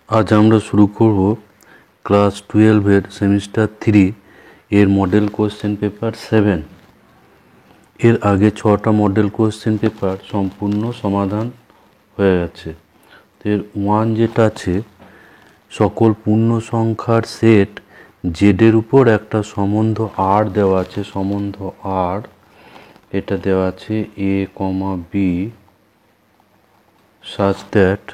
আজ আমরা শুরু করব ক্লাস 12-এর সেমিস্টার 3 এর মডেল কোশ্চেন পেপার 7। এর আগে 6টা মডেল কোশ্চেন পেপার সম্পূর্ণ সমাধান হয়ে গেছে। এর 1 যেটা আছে, সকল পূর্ণ সংখ্যার সেট জেডের উপর একটা সম্বন্ধ আর দেওয়া আছে, সম্বন্ধ আর এটা দেওয়া আছে a, b such that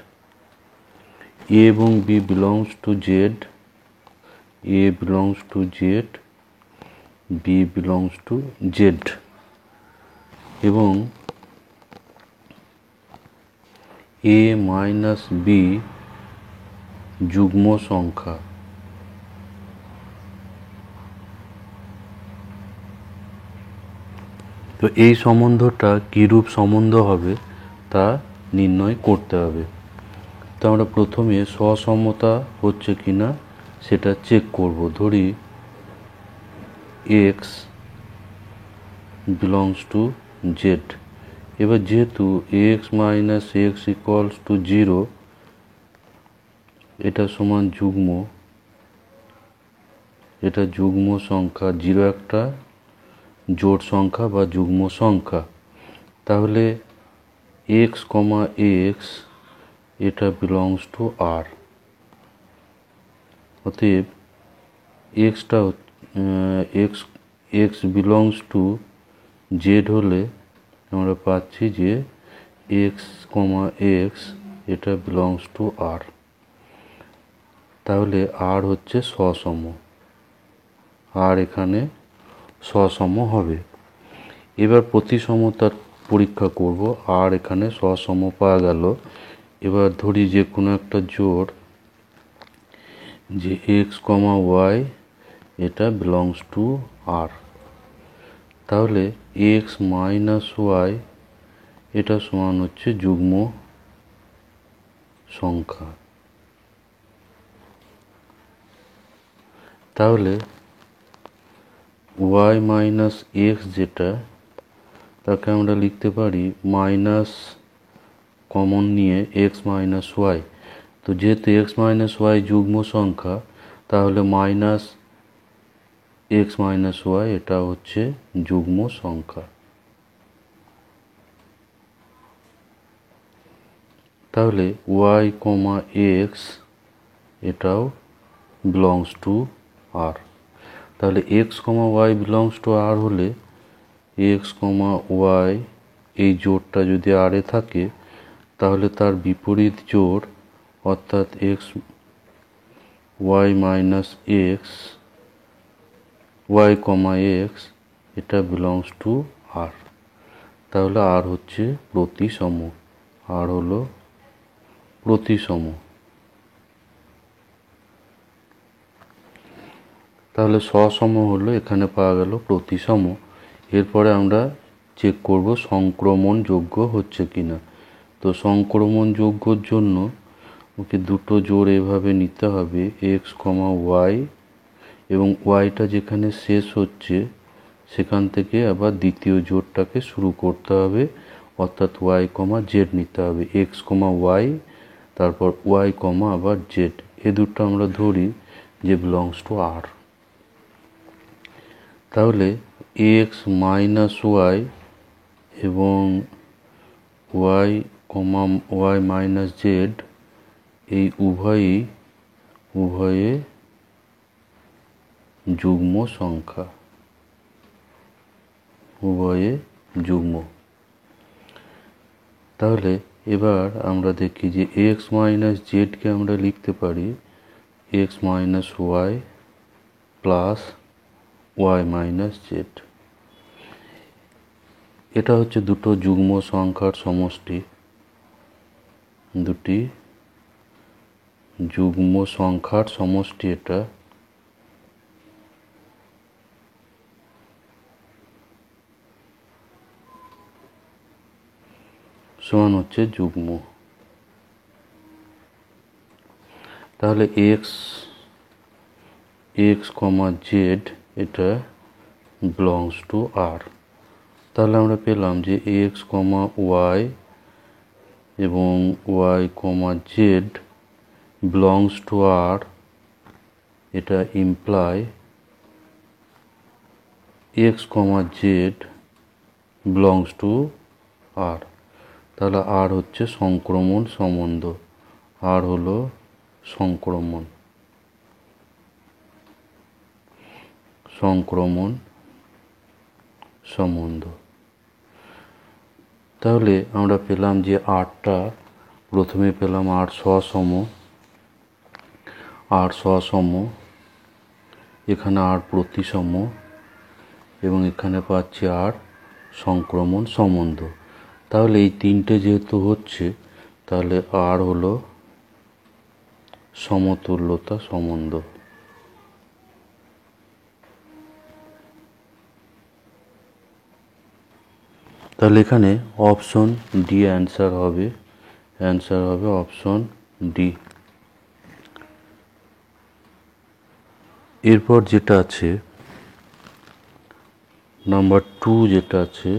A এবং B belongs to Z, A belongs to Z, B belongs to Z এবং A minus B যুগ্ম সংখ্যা। তো এই সম্বন্ধটা কিরূপ সম্বন্ধ হবে তা নির্ণয় করতে হবে। তো আমরা প্রথমে সসমতা হচ্ছে কিনা সেটা চেক করব। ধরি x belongs to z। এবার যেহেতু x minus x equals to 0 এটা সমান যুগ্ম, এটা যুগ্ম সংখ্যা, 0 একটা জোড় সংখ্যা বা যুগ্ম সংখ্যা, তাহলে x, x এটা belongs to r। অতএব xটা x belongs to z হলে আমরা পাচ্ছি যে x, x এটা belongs to r। তাহলে r হচ্ছে সসম, আর এখানে সসম হবে। এবার প্রতিসমতার পরীক্ষা করব। আর এখানে সসম পাওয়া গেল। এবার ধরি যে কোনো একটা জোড় যে x, y এটা belongs to r। তাহলে x minus y এটা সমান হচ্ছে যুগ্ম সংখ্যা। তাহলে y minus x যেটা, তাকে আমরা লিখতে পারি মাইনাস কমন নিয়ে x minus y। তো যেহেতু x minus y যুগ্ম সংখ্যা, তাহলে মাইনাস x minus y এটা হচ্ছে যুগ্ম সংখ্যা। তাহলে y, x এটাও belongs to r। তাহলে x, y belongs to r হলে x, y এই জোড়টা যদি r এ থাকে, তাহলে তার বিপরীত জোড় অর্থাৎ x, y minus x, y, x এটা belongs to r। তাহলে r হচ্ছে প্রতিসম, r হলো প্রতিসম। তাহলে সসম হলো, এখানে পাওয়া গেল প্রতিসম। এরপরে আমরা চেক করব সংক্রমণযোগ্য হচ্ছে কিনা। তো সংক্রমণযোগ্যর জন্য ওকে দুটো জোড় এভাবে নিতে হবে, x, y এবং ওয়াইটা যেখানে শেষ হচ্ছে সেখান থেকে আবার দ্বিতীয় জোড়টাকে শুরু করতে হবে, অর্থাৎ y, z নিতে হবে। x, y তারপর y, আবার z, এ দুটো আমরা ধরি যে belongs to r। তাহলে x minus y এবং y, y minus z এই উভয়ে যুগ্ম সংখ্যা, উভয়ে যুগ্ম। তাহলে এবার আমরা দেখি যে x minus z কে আমরা লিখতে পারি x minus y plus y minus z। এটা হচ্ছে দুটো যুগ্ম সংখ্যার সমষ্টি, দুটি যুগ্ম সংখ্যার সমষ্টি এটা। সমান হচ্ছে যুগ্ম। তাহলে x, z এটা belongs to r। তাহলে আমরা পেলাম যে x, y এবং y, z belongs to R, এটা imply X comma Z belongs to R. তাহলে আর হচ্ছে সংক্রমণ সম্বন্ধ, আর হলো সংক্রমণ সম্বন্ধ। তাহলে আমরা পেলাম যে আরটা, প্রথমে পেলাম আর সসম, এখানে আর প্রতিসম, এবং এখানে পাচ্ছি আর সংক্রমণ সম্বন্ধ। তাহলে এই তিনটে যেহেতু হচ্ছে, তাহলে আর হলো সমতুল্যতা সম্বন্ধ। তাহলে এখানে অপশন ডি অ্যান্সার হবে অপশন ডি। এরপর যেটা আছে নাম্বার 2, যেটা আছে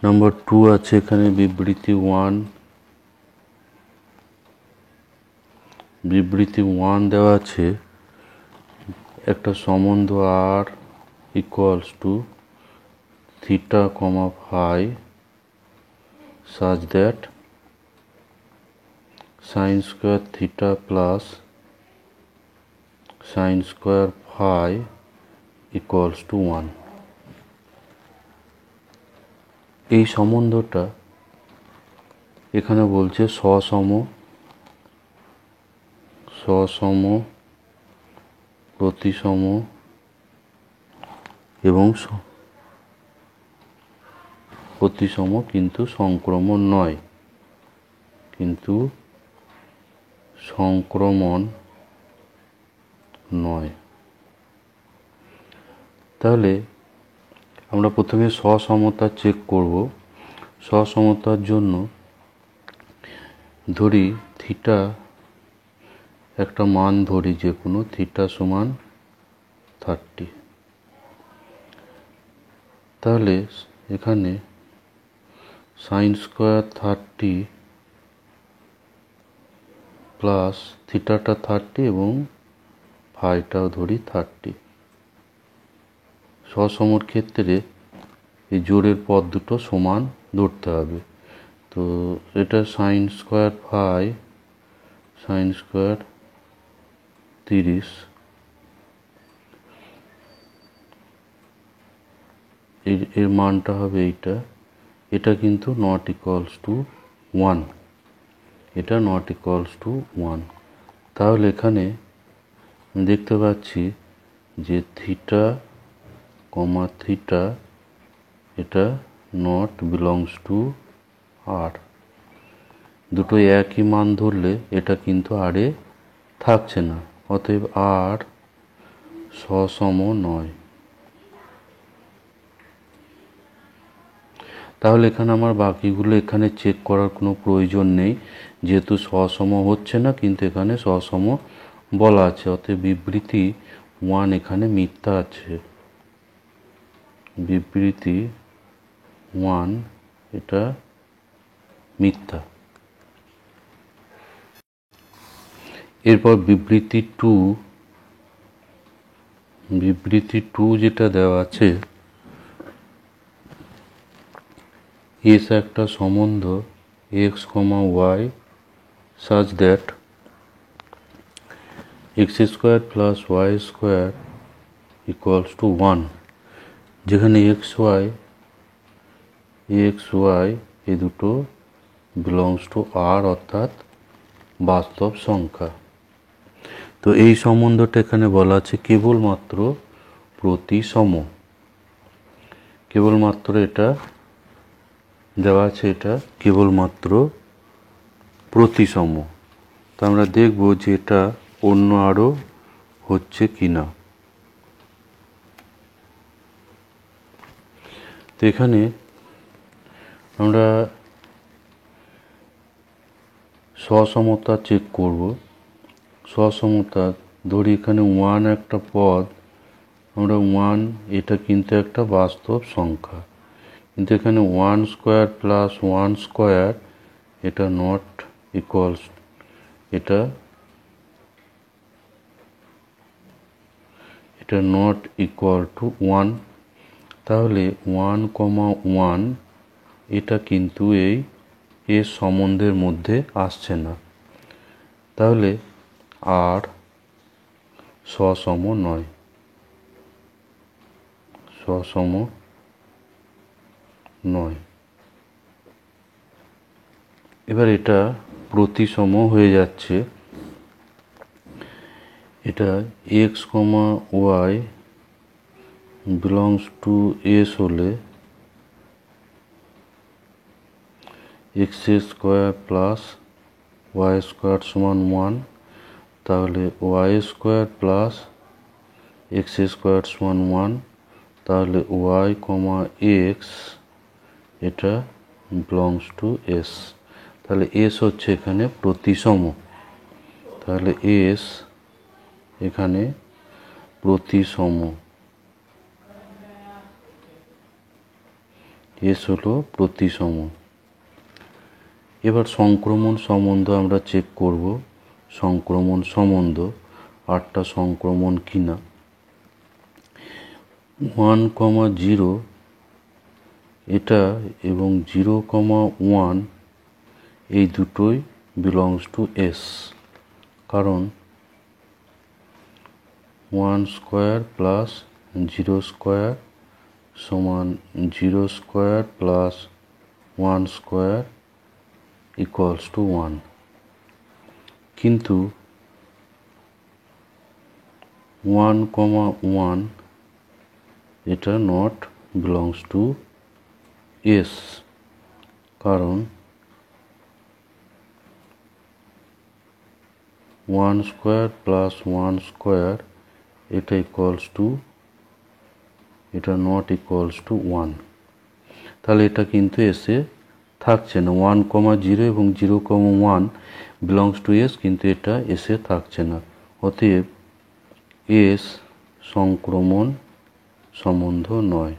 নাম্বার 2 আছে এখানে বিবৃতি 1 দেওয়া আছে, একটা সম্বন্ধ R equals to theta comma phi such that sin square theta plus sin square phi equals to 1। এই সম্বন্ধটা এখানে বলছে সসম, প্রতিসম এবং প্রতিসম কিন্তু সংক্রমণ নয়। তাহলে আমরা প্রথমে সসমতা চেক করব। সসমতার জন্য ধরি থিটা, একটা মান ধরি যে কোনো, থিটা সমান 30। তাহলে এখানে সাইন স্কোয়ার 30 প্লাস থিটাটা 30 এবং ফাইটাও ধরি 30। সসমর ক্ষেত্রে এই জোড়ের পদ দুটো সমান ধরতে হবে। তো এটা সাইন স্কোয়ার 30, এর মানটা হবে এটা কিন্তু নট ইকুয়ালস টু 1, এটা নট ইকুয়ালস টু 1। তাহলে এখানে দেখতে পাচ্ছি যে থিটা কমা থিটা এটা নট বিলংস টু আর। দুটো একই মান ধরলে এটা কিন্তু আরে থাকছে না, অতএব আর সসম নয়। তাহলে এখানে আমার বাকিগুলো এখানে চেক করার কোনো প্রয়োজন নেই, যেহেতু সসম হচ্ছে না, কিন্তু এখানে সসম বলা আছে, অতএব বিবৃতি 1 এখানে মিথ্যা আছে। বিবৃতি 1 এটা মিথ্যা। এরপর বিবৃতি 2 যেটা দেওয়া আছে, এস একটা সম্বন্ধ x comma y such that x square plus y square equals to 1, যেখানে এক্স ওয়াই এই দুটো বিলংস টু আর, অর্থাৎ বাস্তব সংখ্যা। তো এই সম্বন্ধটা এখানে বলা আছে কেবলমাত্র প্রতিসম, কেবলমাত্র এটা দেওয়া আছে, এটা কেবলমাত্র প্রতিসম। তো আমরা দেখব যে এটা অন্য আরও হচ্ছে কিনা। তো এখানে আমরা সসমতা চেক করব। সসমতা ধরি এখানে 1 একটা পদ, আমরা 1, এটা কিন্তু একটা বাস্তব সংখ্যা, কিন্তু এখানে 1 স্কোয়ার প্লাস 1 স্কোয়ার এটা নট ইকুয়ালস, এটা নট ইকুয়াল টু 1, তাহলে 1,1 এটা কিন্তু এই এর সম্বন্ধের মধ্যে আসছে না, তাহলে আর সসম নয়, সসম নয়। এবার এটা প্রতিসম হয়ে যাচ্ছে, এটা x, y belongs to s হলে x square plus y square সমান 1, তাহলে y square plus x square সমান 1, তাহলে y, x এটা বিলংস টু s, তাহলে s হচ্ছে এখানে প্রতিসম, তাহলে s এখানে প্রতিসম, s হলো প্রতিসম। এবার সংক্রমণ সম্বন্ধ আমরা চেক করব, সংক্রমণ সম্বন্ধ 8টা সংক্রমণ কিনা। 1,0 এটা এবং 0,1 এই দুটোই বিলংস টু s, কারণ 1 স্কোয়ার প্লাস 0 স্কোয়ার সমান 0 square plus 1 square equals to 1, কিন্তু 1,1 এটা নট বিলংস টু s, কারণ 1 স্কোয়ার প্লাস 1 স্কোয়ার এটা ইকুয়ালস টু, এটা নট ইকুয়ালস টু 1, তাহলে এটা কিন্তু এসে থাকছে না। 1,0 এবং 0,1 বিলংস টু s, কিন্তু এটা এসে থাকছে না, অতএব s সংক্রমণ সম্বন্ধ নয়,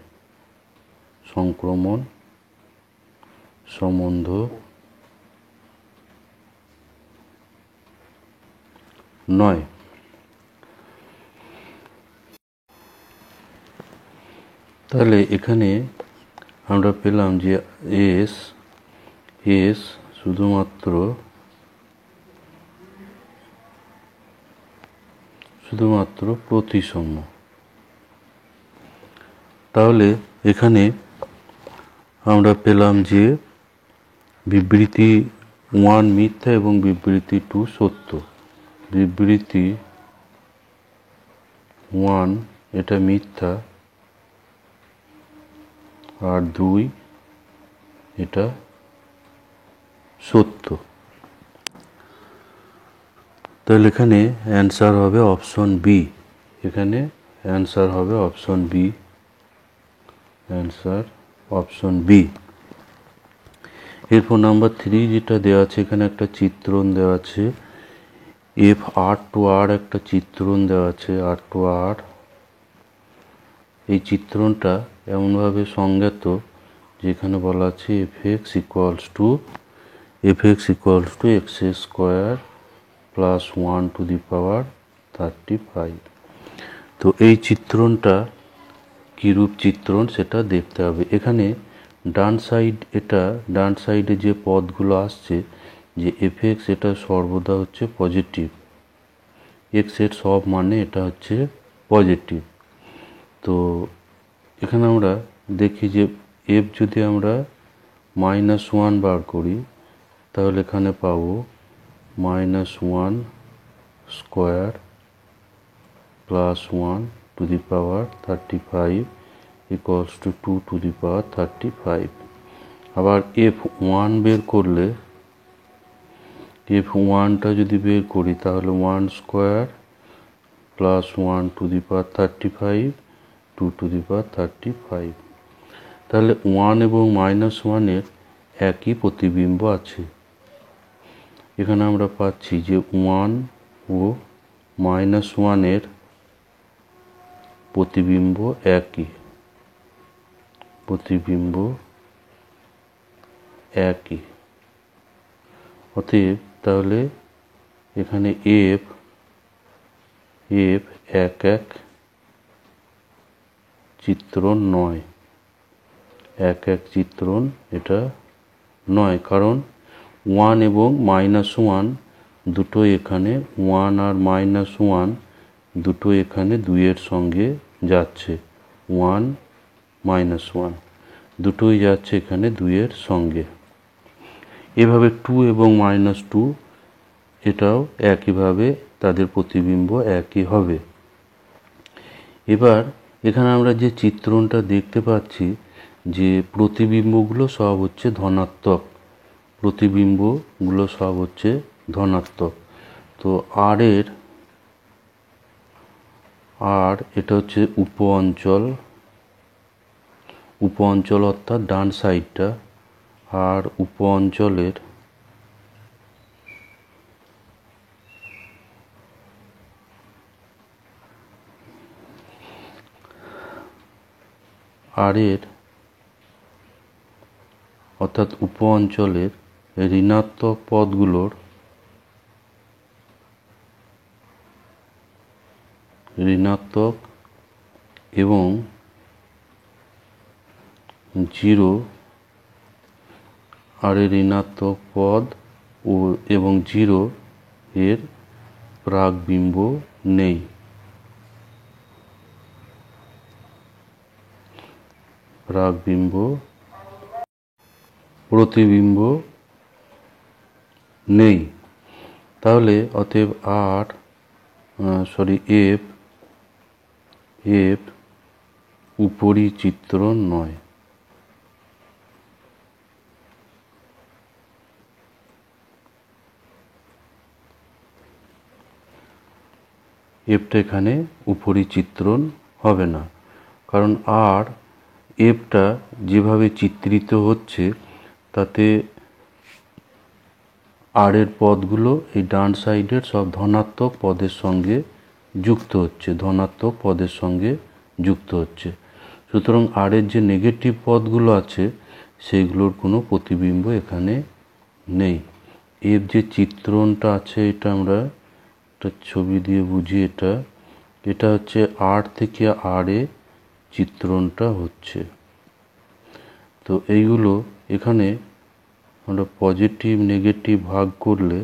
সংক্রমণ সম্বন্ধ নয়। তাহলে এখানে আমরা পেলাম যে s শুধুমাত্র প্রতিসম। তাহলে এখানে আমরা পেলাম যে বিবৃতি 1 মিথ্যা এবং বিবৃতি 2 সত্য। বিবৃতি 1 এটা মিথ্যা, আর 2 এটা সত্য। তাহলে এখানে অ্যান্সার হবে অপশন বি, এখানে অ্যান্সার হবে option B, answer option B. এরপর নাম্বার 3 যেটা দেওয়া আছে, এখানে একটা চিত্রণ দেওয়া আছে, f(r to r) একটা চিত্রণ দেওয়া আছে, r to r। এই চিত্রণটা এমনভাবে সংজ্ঞাত যেখানে বলা আছে fx equals to x square plus 1 to the power 35। তো এই চিত্রণটা কীরূপ চিত্রণ সেটা দেখতে হবে। এখানে ডান সাইডে যে পদগুলো আসছে, যে fx এটা সর্বদা হচ্ছে পজিটিভ, x এর সব মানে এটা হচ্ছে পজিটিভ। তো এখানে আমরা দেখি যে f যদি আমরা -1 বার করি, তাহলে এখানে পাবো -1 square plus 1 to the power 35 equals to 2 to the power 35। আবার f1 বের করলে, f1টা যদি বের করি তাহলে 1 square plus 1 to the power 35 2 to the power 35। তাহলে 1 এবং -1 এর একই প্রতিবিম্ব আছে। এখানে আমরা পাচ্ছি যে 1 ও -1 এর প্রতিবিম্ব একই, প্রতিবিম্ব একই। অতএব তাহলে এখানে এফ এক এক চিত্রণ নয়, এক এক চিত্রণ এটা নয়, কারণ 1 এবং -1 দুটো এখানে, 1 আর -1 দুটো এখানে 2-এর সঙ্গে যাচ্ছে, 1 -1 দুটোই যাচ্ছে এখানে 2-এর সঙ্গে। এভাবে 2 এবং -2 এটাও একইভাবে তাদের প্রতিবিম্ব একই হবে। এবার এখানে আমরা যে চিত্রণটা দেখতে পাচ্ছি যে প্রতিবিম্বগুলো সব হচ্ছে ধনাত্মক, প্রতিবিম্বগুলো সব হচ্ছে ধনাত্মক। তো আর এটা হচ্ছে উপ অঞ্চল অর্থাৎ ডান সাইডটা, আর উপ অঞ্চলের অর্থাৎ উপ অঞ্চলের ঋণাত্মক পদগুলোর ঋণাত্মক এবং 0 আর ঋণাত্মক পদ এবং 0 এর প্রাকবিম্ব নেই। প্রতিবিম্ব নেই। তাহলে অতএব এফ উপরি চিত্রণ নয়। এফটা এখানে উপরি চিত্রণ হবে না, কারণ এফটা যেভাবে চিত্রিত হচ্ছে তাতে এর পদগুলো এই ডান সাইডের সব ধনাত্মক পদের সঙ্গে যুক্ত হচ্ছে, সুতরাং এর যে নেগেটিভ পদগুলো আছে সেইগুলোর কোনো প্রতিবিম্ব এখানে নেই। এর যে চিত্রণটা আছে এটা আমরা একটা ছবি দিয়ে বুঝি, এটা হচ্ছে আর থেকে এ চিত্রণটা হচ্ছে। তো এইগুলো এখানে আমরা পজিটিভ নেগেটিভ ভাগ করলে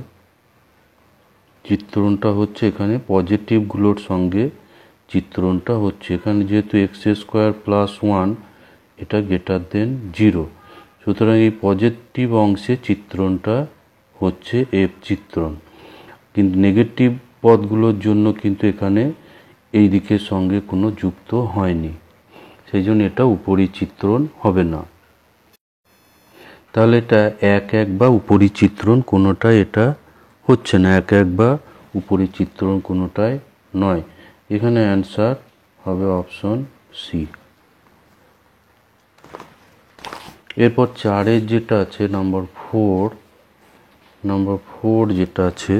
চিত্রণটা হচ্ছে, এখানে পজিটিভগুলোর সঙ্গে চিত্রণটা হচ্ছে। এখানে যেহেতু x² + 1 এটা > 0, সুতরাং এই পজিটিভ অংশে চিত্রণটা হচ্ছে এফ চিত্রণ, কিন্তু নেগেটিভ পদগুলোর জন্য কিন্তু এখানে এই দিকের সঙ্গে কোনো যুক্ত হয়নি, সেই জন্য এটা উপরি চিত্রণ হবে না। তাহলে এটা এক বা উপরি চিত্রণ কোনোটাই এটা হচ্ছে না, এক বা উপরি চিত্রণ কোনোটাই নয়। এখানে অ্যান্সার হবে অপশন সি। এরপর 4 যেটা আছে নম্বর 4 যেটা আছে,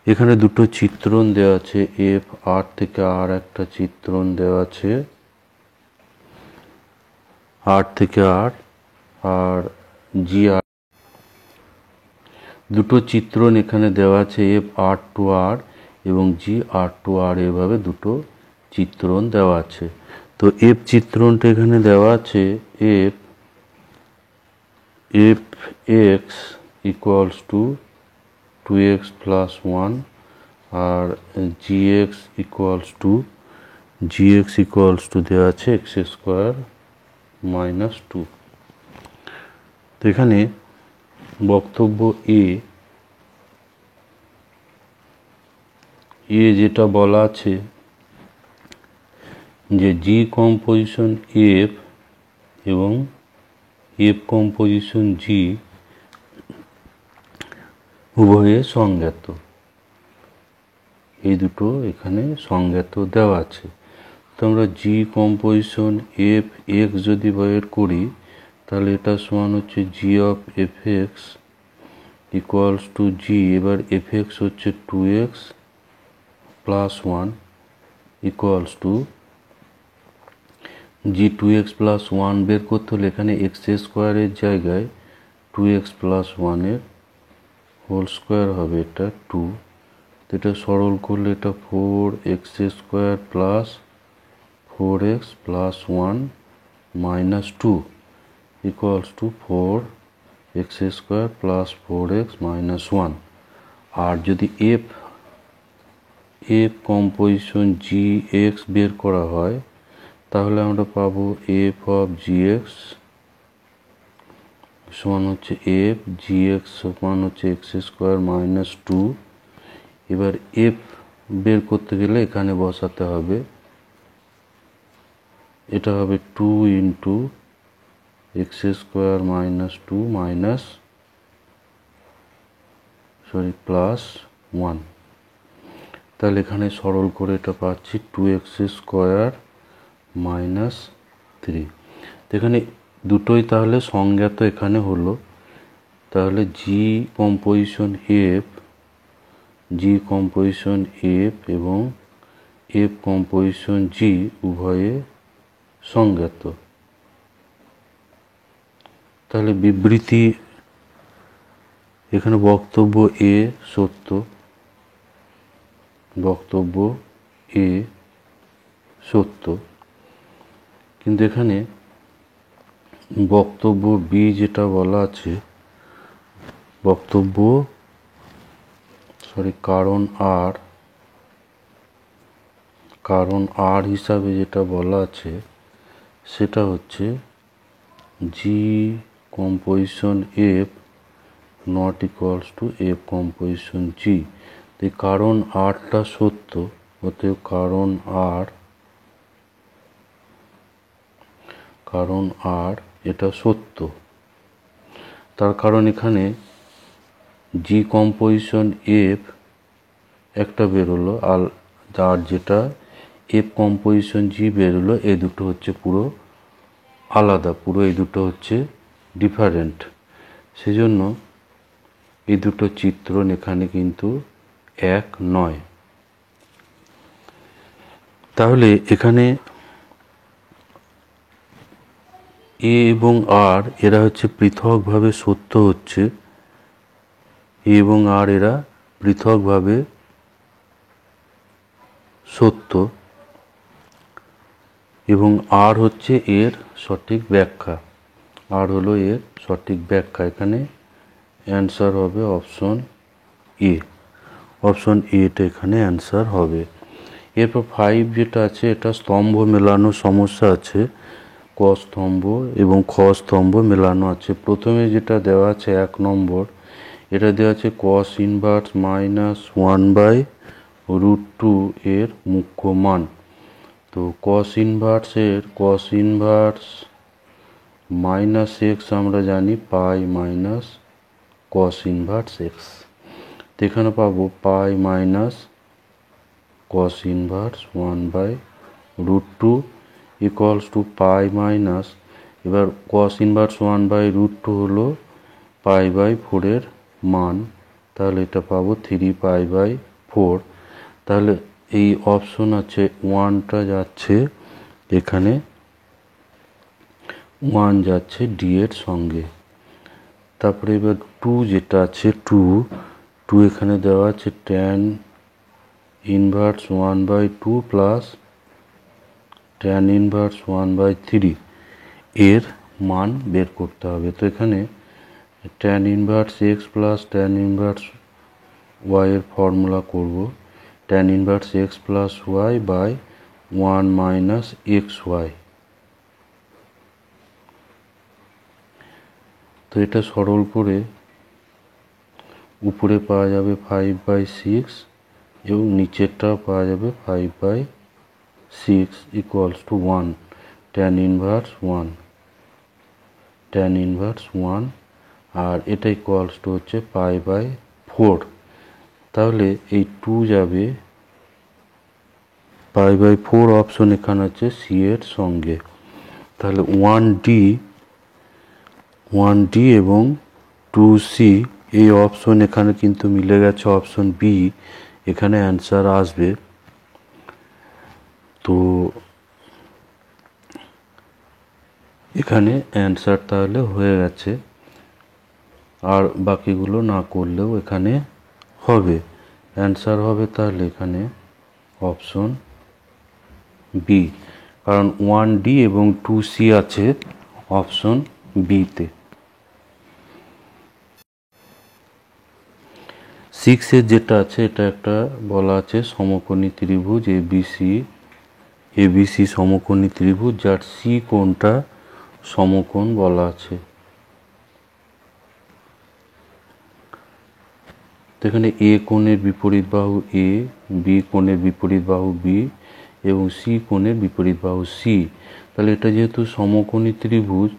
এখানে দুটো চিত্রণ দেওয়া আছে, এফ আর থেকে একটা চিত্রণ দেওয়া আছে, আর থেকে আর জি আর, দুটো চিত্রণ এখানে দেওয়া আছে, এফ টু আর এবং জি টু আর, এভাবে দুটো চিত্রণ দেওয়া আছে। তো এফ চিত্রণটা এখানে দেওয়া আছে, f x equals to 2x + 1 আর gx ইকুয়ালস টু দেওয়া আছে x² - 2। তো এখানে বক্তব্য এ যেটা বলা আছে যে জি কম্পোজিশন এফ এবং এফ কম্পোজিশন জি উভয়ে সংজ্ঞাত, এই দুটো এখানে সংজ্ঞাত দেওয়া আছে। তো আমরা জি কম্পোজিশন এফ এক্স যদি বের করি তাহলে এটা সমান হচ্ছে G of F x equals to G, এবার এফ এক্স হচ্ছে 2x + 1 equals to G 2x + 1 বের করতে হলে এখানে x² জায়গায় 2x + 1 হোল স্কোয়ার হবে এটা 2, এটা সরল করলে এটা 4x² plus 4x plus 1 minus 2 equals to 4x² plus 4x minus 1। আর যদি এফ কম্পোজিশন gx বের করা হয় তাহলে আমরা পাবো f অফ gx সমান হচ্ছে f gx সমান হচ্ছে x² মাইনাস 2। এবার f বের করতে গেলে এখানে বসাতে হবে, এটা হবে 2 into x² minus 2 minus plus 1। তাহলে এখানে সরল করে এটা পাচ্ছি 2x² মাইনাস 3। এখানে দুটোই তাহলে সংজ্ঞাত এখানে হলো। তাহলে জি কম্পোজিশন এফ এবং এফ কম্পোজিশন জি উভয়ে সংজ্ঞাত। তাহলে বিবৃতি এখানে বক্তব্য এ সত্য, বক্তব্য এ সত্য, কিন্তু এখানে বক্তব্য বি যেটা বলা আছে, বক্তব্য কারণ আর হিসাবে যেটা বলা আছে সেটা হচ্ছে G composition F not equals to F composition G. এই কারণ আরটা সত্য, অতএব কারণ আর এটা সত্য। তার কারণ এখানে জি কম্পোজিশন এফ একটা বেরোলো আর যেটা এফ কম্পোজিশন জি বেরোলো, এই দুটো হচ্ছে পুরো আলাদা, পুরো এই দুটো হচ্ছে ডিফারেন্ট। সেজন্য এই দুটো চিত্রণ এখানে কিন্তু এক নয়। তাহলে এখানে এ এবং আর এরা হচ্ছে পৃথকভাবে সত্য হচ্ছে, এ এবং আর এরা পৃথকভাবে সত্য এবং আর হচ্ছে এর সঠিক ব্যাখ্যা, আর হলো এর সঠিক ব্যাখ্যা। এখানে অ্যান্সার হবে অপশন এ, অপশন এটা এখানে অ্যান্সার হবে। এরপর 5 যেটা আছে এটা স্তম্ভ মেলানো সমস্যা আছে, ক স্তম্ভ এবং খ স্তম্ভ মেলানো আছে। প্রথমে যেটা দেওয়া আছে 1 নম্বর, এটা দেওয়া আছে cos ইনভার্স মাইনাস 1/√2 এর মুখ্য মান। তো cos ইনভার্স মাইনাস এক্স আমরা জানি pi minus cos inverse X. তো এখানে পাবো pi minus cos inverse 1/√2 equals to pi minus, এবার cos ইনভার্স 1/√2 হলো π/4 এর মান, তাহলে এটা পাবো 3π/4। তাহলে এই অপশন আছে 1টা যাচ্ছে এখানে, 1 যাচ্ছে ডি এর সঙ্গে। তারপরে এবার 2 যেটা আছে 2 এখানে দেওয়া আছে tan inverse 1/2 plus tan inverse 1/3 এর মান বের করতে হবে। তো এখানে tan inverse x plus tan inverse Y এর ফর্মুলা করব, tan inverse x plus y by 1 minus x y. তো এটা সরল করে উপরে পাওয়া যাবে 5/6 এবং নিচেরটা পাওয়া যাবে 5/6 ইকুয়ালস টু 1 tan ইনভার্স 1 আর এটা ইকুয়ালস টু হচ্ছে π/4। তাহলে এই 2 যাবে π/4, অপশন এখানে হচ্ছে সি এর সঙ্গে। তাহলে 1D এবং 2C এই অপশন এখানে কিন্তু মিলে গেছে, অপশন বি এখানে অ্যান্সার আসবে। তো এখানে অ্যান্সার তাহলে হয়ে গেছে আর বাকিগুলো না করলেও এখানে হবে। অ্যান্সার হবে তাহলে এখানে অপশন বি, কারণ 1D এবং 2C আছে অপশন বিতে। 6 যেটা আছে এটা একটা বলা আছে সমকোণী ত্রিভুজ এবিসি সমকোণী ত্রিভুজ, যার সি কোণটা সমকোণ বলা আছে। তো এখানে এ কোণের বিপরীত বাহু এ, বি কোণের বিপরীত বাহু বি এবং সি কোণের বিপরীত বাহু সি। তাহলে এটা যেহেতু সমকোণী ত্রিভুজ,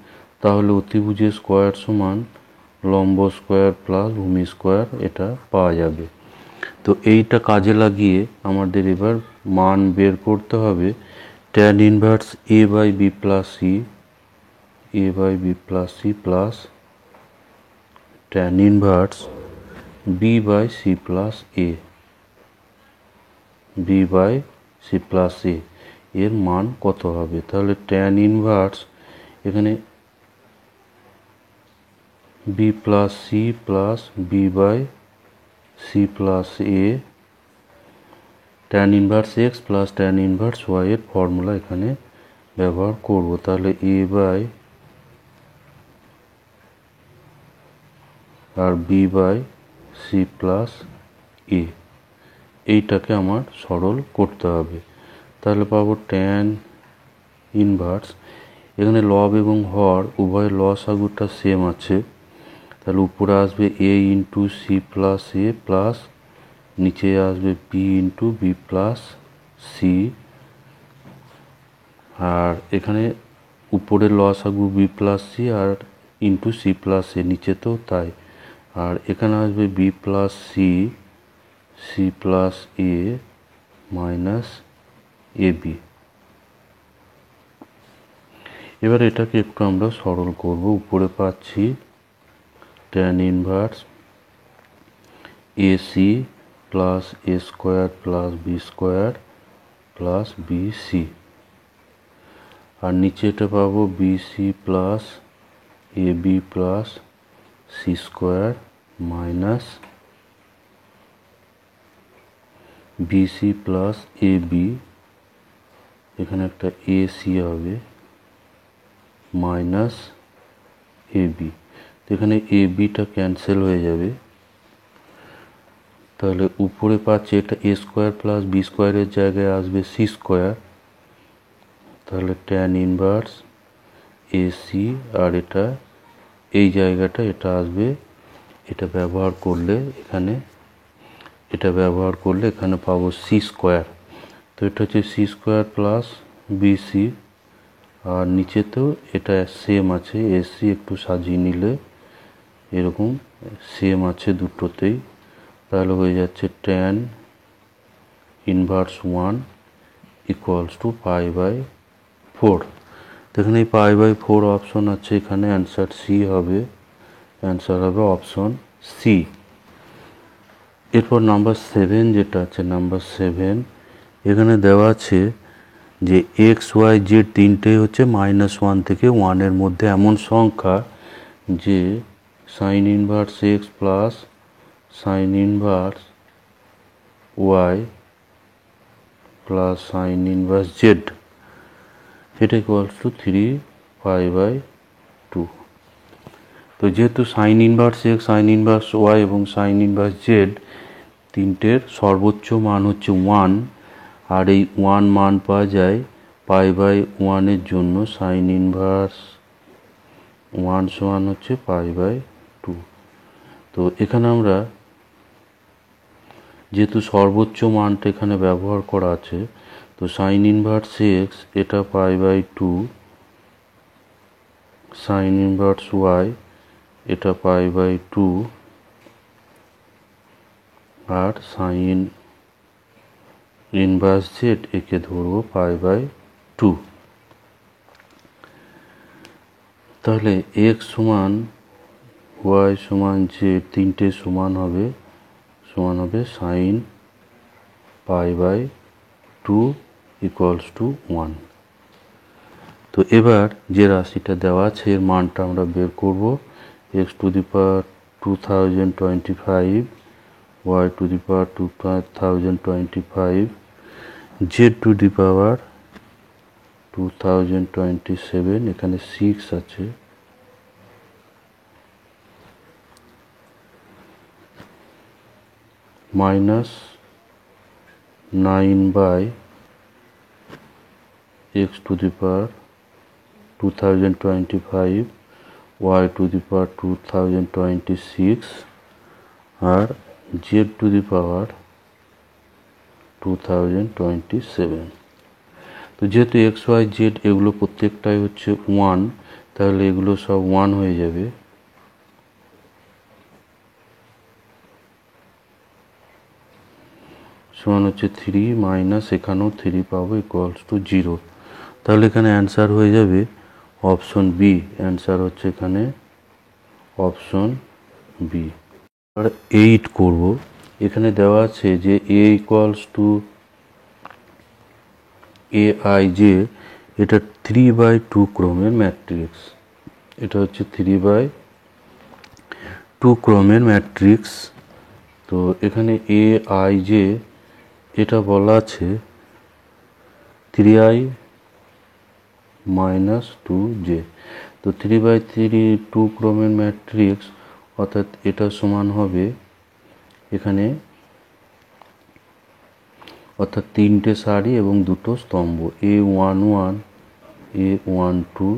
তাহলে অতিভুজের স্কোয়ার সমান লম্ব স্কোয়ার প্লাস ভূমি স্কোয়ার এটা পাওয়া যাবে। তো এইটা কাজে লাগিয়ে আমাদের এবার মান বের করতে হবে tan inverse A by B plus C plus tan inverse B by C plus A এর মান কত হবে। তাহলে ট্যান ইনভার্স এখানে B plus C plus B by C plus A tan inverse x plus tan inverse Y এর formula এখানে ব্যবহার করব। তাহলে এ বাই আর B by C plus A, এইটাকে আমার সরল করতে হবে। তাহলে পাবো ট্যান ইনভার্স, এখানে লব এবং হর উভয় লসাগুটা সেম আছে, তাহলে উপরে আসবে A into C plus A plus নিচে আসবে B into B plus C. আর এখানে উপরে লসাগু বি প্লাস সি আর ইন্টু সি প্লাস এ, নিচেতেও তাই। আর এখানে আসবে B plus C plus A minus A B. এবার এটাকে একটু আমরা সরল করব। উপরে পাচ্ছি tan inverse AC plus A square plus B square plus BC, আর নিচে এটা পাবো BC plus A B plus C square minus BC plus A B, এখানে একটা এসি হবে মাইনাস এ বি। এখানে এ বিটা ক্যান্সেল হয়ে যাবে, তাহলে উপরে পাচ্ছি এটা এ স্কোয়ার প্লাস বি স্কোয়ারের জায়গায় আসবে সি স্কোয়ার, তাহলে ট্যান ইনভার্স এসি আর এটা এই জায়গাটা এটা আসবে, এটা ব্যবহার করলে এখানে পাবো সি স্কোয়ার। তো এটা হচ্ছে সি স্কোয়ার প্লাস বিসি, আর নিচেতেও এটা সেম আছে, এসি একটু সাজিয়ে নিলে এরকম সেম আছে দুটোতেই, তাহলে হয়ে যাচ্ছে tan inverse 1 equals to pi by 4। এখানে এই পাই বাই 4 অপশন আছে, এখানে অ্যান্সার সি হবে, অ্যান্সার হবে অপশন সি। এরপর নাম্বার 7 যেটা আছে, নাম্বার 7 এখানে দেওয়া আছে যে এক্স ওয়াই জেড তিনটেই হচ্ছে -1 থেকে 1 এর মধ্যে এমন সংখ্যা যে sine inverse x plus sine inverse y plus sine inverse z এটা ইকুয়ালস টু 3π/2। তো যেহেতু sine inverse x, sine inverse y এবং সাইন ইনভার্স জেড তিনটের সর্বোচ্চ মান হচ্ছে 1, আর এই 1 মান পাওয়া যায় π/1 এর জন্য সাইন ইনভার্স 1 সমান হচ্ছে π/2। তো এখানে আমরা যেহেতু সর্বোচ্চ মানটা এখানে ব্যবহার করা আছে, তো সাইন ইনভার্স এক্স এটা π/2, সাইন ইনভার্স ওয়াই এটা π/2, আর সাইন ইনভার্স জেড একে ধরবো π/2। তাহলে এক্স সমান ওয়াই সমান জেড তিনটে সমান হবে সাইন π/2 ইকুয়ালস টু 1। তো এবার যে রাশিটা দেওয়া আছে এর মানটা আমরা বের করব। X two the power 2025, y to the power 2025, z to the power 2027, এখানে 6 আছে, minus 9 by x to the power 2025, y to the power 2026 R z to the power 2027। তো যেহেতু এক্স ওয়াই জেড এগুলো প্রত্যেকটাই হচ্ছে 1, তাহলে এগুলো সব 1 হয়ে যাবে। সমান হচ্ছে 3 মাইনাস এখানেও 3 পাবো ইকুয়ালস টু 0। তাহলে এখানে অ্যান্সার হয়ে যাবে অপশন বি। অ্যান্সার হচ্ছে এখানে অপশন বি। আর 8 করব। এখানে দেওয়া আছে যে A equals to A I J, এটা 3/2 ক্রমের ম্যাট্রিক্স। এটা হচ্ছে 3/2 ক্রমের ম্যাট্রিক্স। তো এখানে এ আই জে এটা বলা আছে 3i মাইনাস 2j। তো 3/2 ক্রমের ম্যাট্রিক্স, অর্থাৎ এটা সমান হবে এখানে, অর্থাৎ 3টে সারি এবং 2টো স্তম্ভ, A11, A12,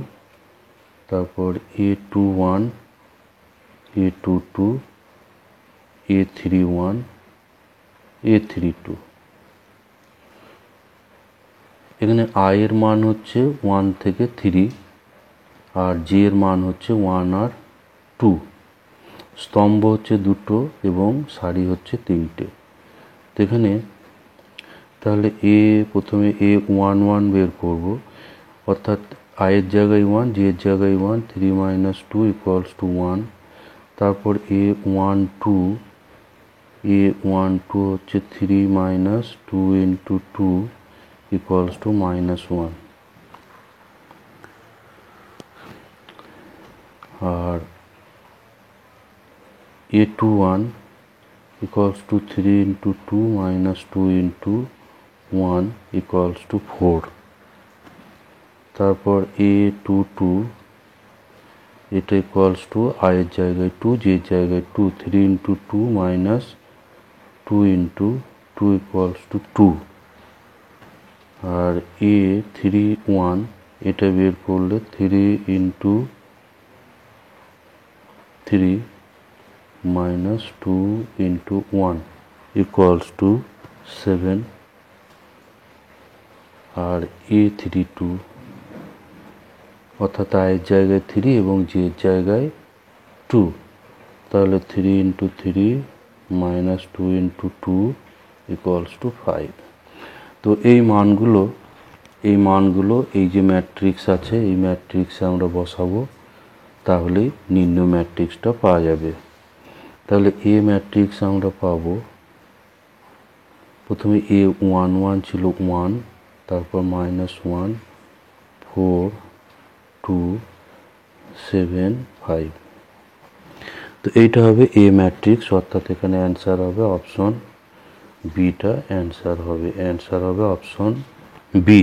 তারপর A21, A22, A31, A32। এখানে i এর মান হচ্ছে 1 থেকে 3 আর j এর মান হচ্ছে 1 আর 2, স্তম্ভ হচ্ছে 2টো এবং সারি হচ্ছে 3টে। তো এখানে তাহলে প্রথমে A11 বের করব, অর্থাৎ i এর জায়গায় 1, j এর জায়গায় 1, 3 মাইনাস 2 ইকুয়ালস টু 1। তারপর A12 হচ্ছে 3 মাইনাস 2 ইন্টু 2 equals to -1। আর A21 equals to 3 into 2 minus 2 into 1 equals to 4। তারপর A22 এটা equals to i এর জায়গায় 2, j এর জায়গায় 2, 3 into 2 minus 2 into 2 equals to 2। R A31 এটা বের করলে 3 into 3 minus 2 into 1 equals to 7। R A32 অর্থাৎ i এর জায়গায় 3 এবং j এর জায়গায় 2, তাহলে 3 into 3 minus 2 into 2 equals to 5। তো এই মানগুলো এই যে ম্যাট্রিক্স আছে এই ম্যাট্রিক্সে আমরা বসাবো, তাহলেই নির্ণয় ম্যাট্রিক্সটা পাওয়া যাবে। তাহলে এ ম্যাট্রিক্স আমরা পাবো, প্রথমে A11 ছিল 1, তারপর -1, 4, 2, 7, 5। তো এইটা হবে এ ম্যাট্রিক্স, অর্থাৎ এখানে অ্যান্সার হবে অপশন বিটা। অ্যান্সার হবে অপশন বি।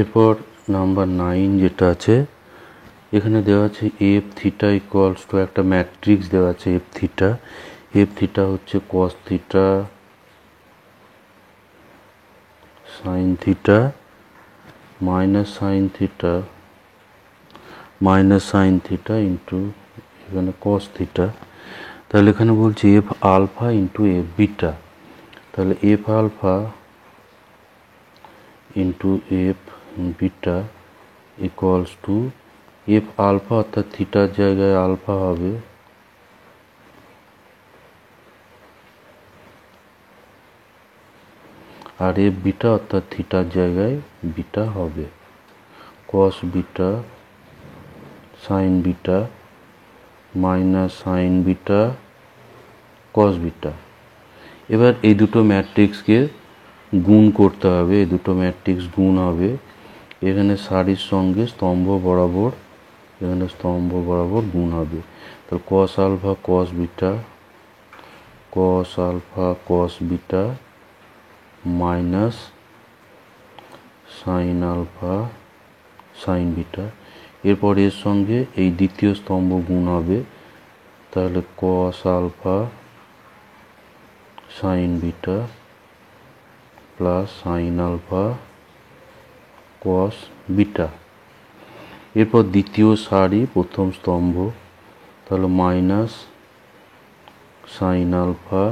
এরপর নাম্বার 9 যেটা আছে, এখানে দেওয়া আছে এফ থিটা ইকুয়ালস টু একটা ম্যাট্রিক্স দেওয়া আছে এফ থিটা হচ্ছে cos theta sine theta minus sine theta into এখানে কস থিটা। তাহলে এখানে বলছি F alpha into F beta, তাহলে F alpha into F beta equals to F alpha, অর্থাৎ থিটার জায়গায় আলফা হবে, আর এফ বিটা অর্থাৎ থিটার জায়গায় বিটা হবে, কস beta sign beta minus sign beta কস বিটা। এবার এই দুটো ম্যাট্রিক্সকে গুণ করতে হবে, এই দুটো ম্যাট্রিক্স গুণ হবে। এখানে সারির সঙ্গে স্তম্ভ বরাবর, এখানে স্তম্ভ বরাবর গুণ হবে। তাহলে cos alpha cos beta, cos alpha cos beta minus sine alpha sine beta. এরপর এর সঙ্গে এই দ্বিতীয় স্তম্ভ গুণ হবে, তাহলে cos alpha sine beta plus sine alpha cos beta. এরপর দ্বিতীয় সারি প্রথম স্তম্ভ, তাহলে minus sine alpha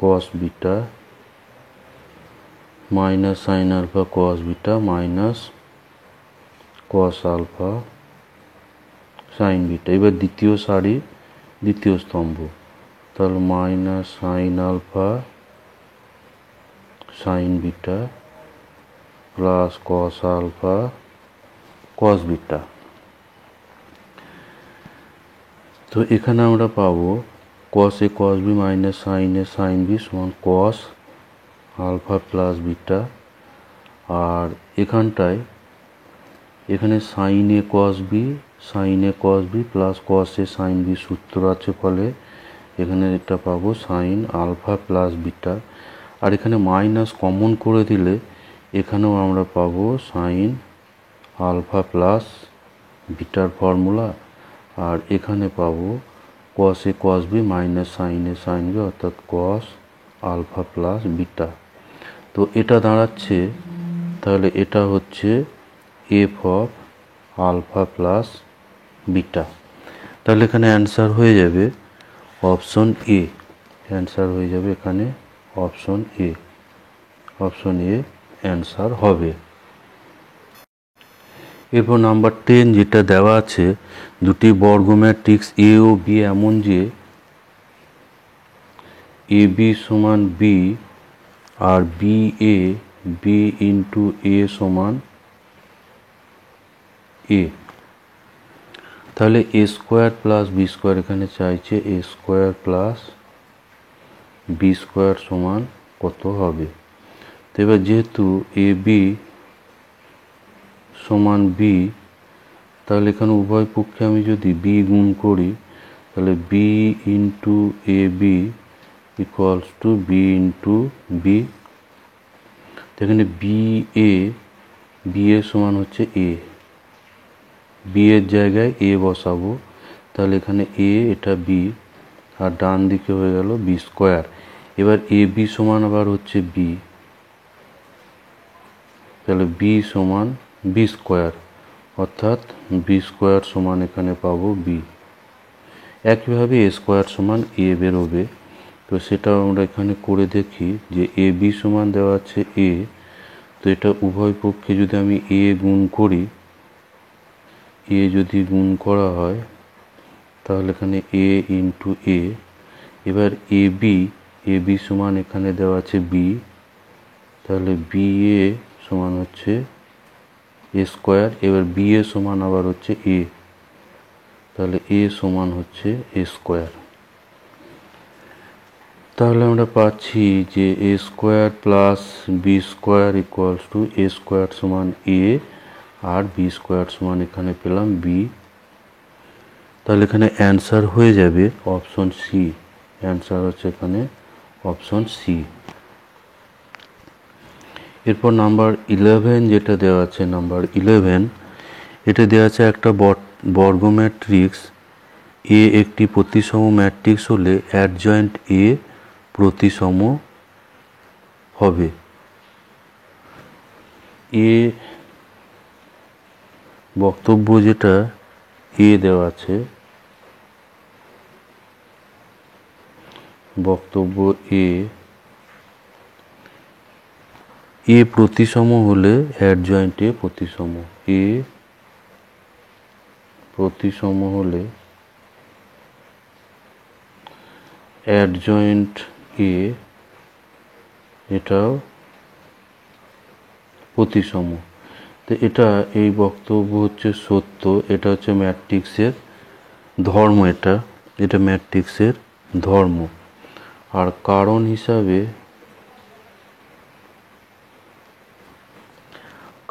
cos beta minus sine alpha cos beta minus cos alpha sine beta. এবার দ্বিতীয় সারি দ্বিতীয় স্তম্ভ, তাহলে minus sine alpha sine beta plus cos alpha cos beta. তো এখানে আমরা পাবো cos A cos B minus sine A sine B সমান কস আলফা প্লাস বিটা। আর এখানটায় এখানে sine A cos B plus cos A sine B সূত্র আছে, ফলে এখানে এটা পাবো সাইন আলফা প্লাস বিটা। আর এখানে মাইনাস কমন করে দিলে এখানেও আমরা পাবো সাইন আলফা প্লাস বিটার ফর্মুলা। আর এখানে পাবো cos A cos B minus sine A sine B, অর্থাৎ কস আলফা প্লাস বিটা। তো এটা দাঁড়াচ্ছে, তাহলে এটা হচ্ছে f of alpha plus beta. তাহলে এখানে অ্যান্সার হয়ে যাবে অপশন এ, অ্যান্সার হয়ে যাবে এখানে option A, option A answer হবে। এরপর নাম্বার 10 যেটা দেওয়া আছে, দুটি বর্গ ম্যাট্রিক্স এ ও বি এমন যে এ বি সমান B R B A B into এ সমান এ। তাহলে এ স্কোয়ার প্লাস বি স্কোয়ার এখানে চাইছে, এ স্কোয়ার প্লাস বি স্কোয়ার সমান কত হবে। তো এবার যেহেতু এ বি সমান বি, তাহলে এখানে উভয় পক্ষে আমি যদি বি গুণ করি, তাহলে B into A B equals to B into B. এখানে বি এ সমান হচ্ছে এ, বি এর জায়গায় এ বসাবো, তাহলে এখানে এ এটা বি আর ডান দিকে হয়ে গেল বি স্কোয়ার। এবার এ বি সমান আবার হচ্ছে বি, তাহলে বি সমান বি স্কোয়ার, অর্থাৎ বি স্কোয়ার সমান এখানে পাবো বি। একইভাবে এ স্কোয়ার সমান এ বেরোবে, তো সেটাও আমরা এখানে করে দেখি যে এ বি সমান দেওয়া আছে এ, তো এটা উভয় পক্ষে যদি আমি এ গুণ করি, এ যদি গুণ করা হয় তাহলে এখানে এ ইন্টু এ। এবার এ বি সমান এখানে দেওয়া আছে বি, তাহলে বি এ সমান হচ্ছে এ স্কোয়ার। এবার বি এ সমান আবার হচ্ছে এ, তাহলে এ সমান হচ্ছে এ স্কোয়ার। তাহলে আমরা পাচ্ছি যে A square plus B square equals to A square সমান এ আর বি স্কোয়ার সমান এখানে পেলাম বি। তাহলে এখানে অ্যান্সার হয়ে যাবে অপশন সি, অ্যান্সার হচ্ছে এখানে অপশন সি। এরপর নাম্বার 11 যেটা দেওয়া আছে, নাম্বার 11 এটা দেওয়া আছে একটা বর্গ ম্যাট্রিক্স এ একটি প্রতিসম ম্যাট্রিক্স হলে অ্যাডজয়েন্ট এ প্রতিসম হবে। এ বক্তব্য যেটা এ দেওয়া আছে, বক্তব্য এ প্রতিসম হলে অ্যাডজয়েন্ট এ প্রতিসম, এ প্রতিসম হলে অ্যাডজয়েন্ট এ এটাও প্রতিসম। তো এটা এই বক্তব্য হচ্ছে সত্য, এটা হচ্ছে ম্যাট্রিক্সের ধর্ম, এটা ম্যাট্রিক্সের ধর্ম। আর কারণ হিসাবে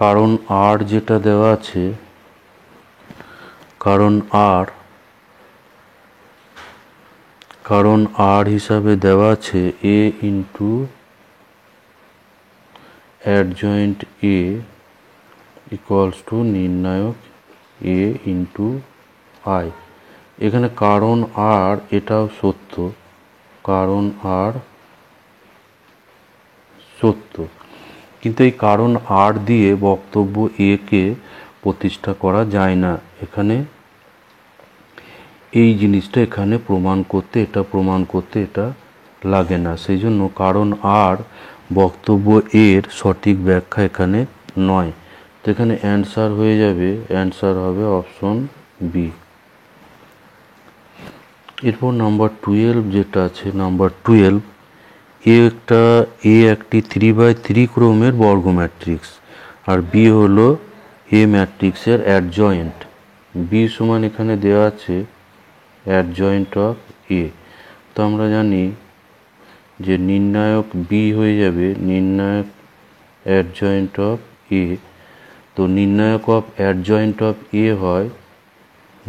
কারণ আর যেটা দেওয়া আছে, কারণ আর হিসাবে দেওয়া আছে A into adjoint A equals to নির্ণায়ক এ ইন্টু আই। এখানে কারণ আর এটাও সত্য, কারণ আর সত্য, কিন্তু এই কারণ আর দিয়ে বক্তব্য এ কে প্রতিষ্ঠা করা যায় না। এখানে এই জিনিসটা এখানে প্রমাণ করতে এটা লাগে না, সেই জন্য কারণ আর বক্তব্য এর সঠিক ব্যাখ্যা এখানে নয়। তো এখানে অ্যান্সার হয়ে যাবে, অ্যান্সার হবে অপশন বি। এরপর নাম্বার 12 যেটা আছে, নাম্বার 12 একটি 3x3 ক্রমের বর্গ ম্যাট্রিক্স, আর বি হলো এ ম্যাট্রিক্সের অ্যাডজয়েন্ট। বি সমান এখানে দেওয়া আছে অ্যাডজয়েন্ট অফ এ। তো আমরা জানি যে নির্ণায়ক বি হয়ে যাবে নির্ণায়ক অ্যাডজয়েন্ট অফ এ। তো নির্ণায়ক অফ অ্যাডজয়েন্ট অফ এ হয়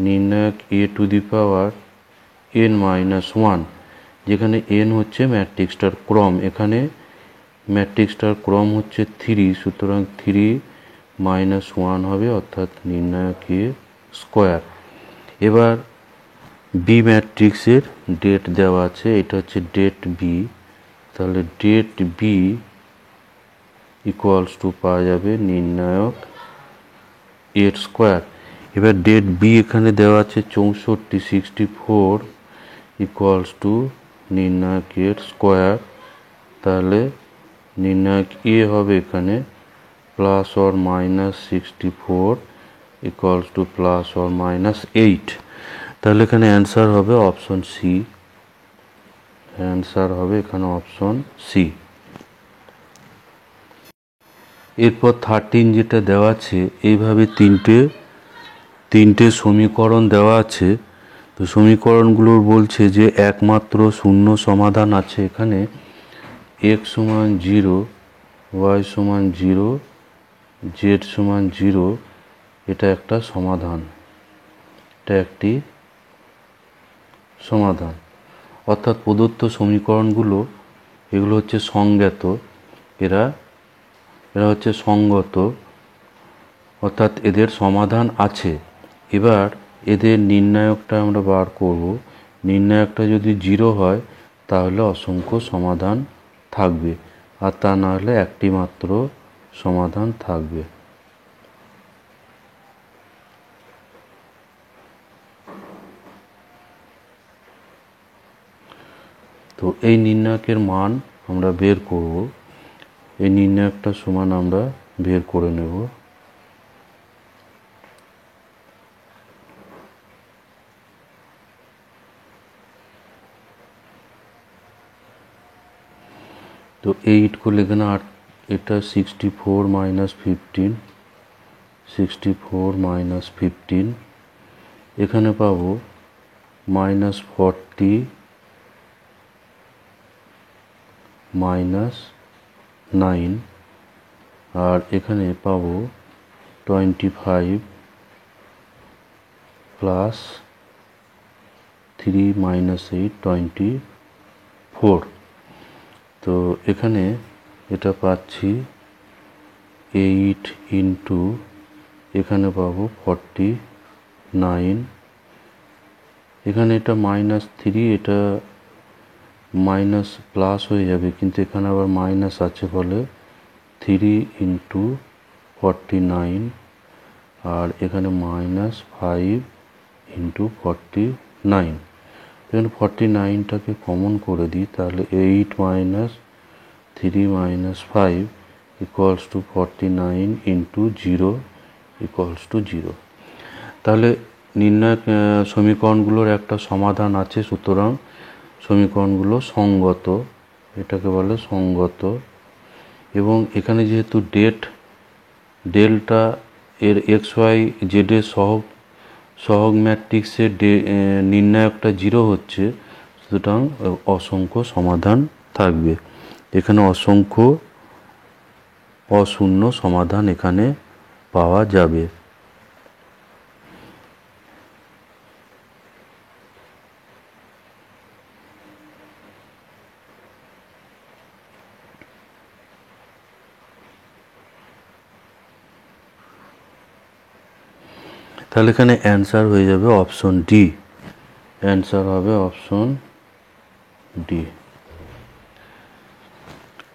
নির্ণায়ক এ টু দি পাওয়ার n-1, যেখানে n হচ্ছে ম্যাট্রিক্সটার ক্রম। এখানে ম্যাট্রিক্সটার ক্রম হচ্ছে 3, সুতরাং 3-1 হবে, অর্থাৎ নির্ণায়ক এ স্কোয়ার। এবার বি ম্যাট্রিক্সের ডেট দেওয়া আছে, এটা হচ্ছে ডেট বি, তাহলে ডেট বি ইকুয়ালস টু পাওয়া যাবে নির্ণায়ক এর স্কোয়ার। এবার ডেট বি এখানে দেওয়া আছে 64 ইকুয়ালস টু নির্ণায়ক এর স্কোয়ার। তাহলে নির্ণায়ক এ হবে এখানে +or-64 ইকুয়ালস টু +or-8। তাহলে এখানে অ্যান্সার হবে অপশন সি, অ্যান্সার হবে এখানে অপশন সি। এরপর 13 যেটা দেওয়া আছে, এইভাবে তিনটে সমীকরণ দেওয়া আছে। তো সমীকরণগুলো বলছে যে একমাত্র শূন্য সমাধান আছে এখানে, x সমান 0, y সমান 0, z সমান 0, এটা একটা সমাধান, এটা একটি সমাধান। অর্থাৎ প্রদত্ত সমীকরণগুলো এগুলো হচ্ছে সংজ্ঞাত, এরা হচ্ছে সঙ্গত, অর্থাৎ এদের সমাধান আছে। এবার এদের নির্ণায়কটা আমরা বার করব। নির্ণায়কটা যদি 0 হয় তাহলে অসংখ্য সমাধান থাকবে, আর তা না হলে একটি মাত্র সমাধান থাকবে। তো এই নির্ণায়কের মান আমরা বের করব, এই নির্ণায়কটা সমান আমরা বের করে নেব। তো 8 করলে এখানে 8, এটা 64 - 15, এখানে পাবো -40 - 9, আর এখানে পাবো 25 + 3 - 8 24। তো এখানে এটা পাচ্ছি 8 ইন্টু এখানে পাবো 49, এখানে এটা -3, এটা মাইনাস প্লাস হয়ে যাবে, কিন্তু এখানে আবার মাইনাস আছে বলে 3 ইন্টু 49, আর এখানে -5 ইন্টু 49। এখানে 49টাকে কমন করে দিই, তাহলে 8 - 3 - 5 equals to 49 into 0 equals to 0। তাহলে নির্ণায়ক সমীকরণগুলোর একটা সমাধান আছে, সুতরাং সমীকরণগুলো সঙ্গত, এটাকে বলে সঙ্গত। এবং এখানে যেহেতু ডেল্টা এর XYZ এর সহগ ম্যাট্রিক্সের নির্ণায়কটা 0 হচ্ছে, সুতরাং অসংখ্য সমাধান থাকবে। এখানে অসংখ্য অশূন্য সমাধান এখানে পাওয়া যাবে। তাহলে এখানে অ্যান্সার হয়ে যাবে অপশন ডি। অ্যান্সার হবে অপশন ডি।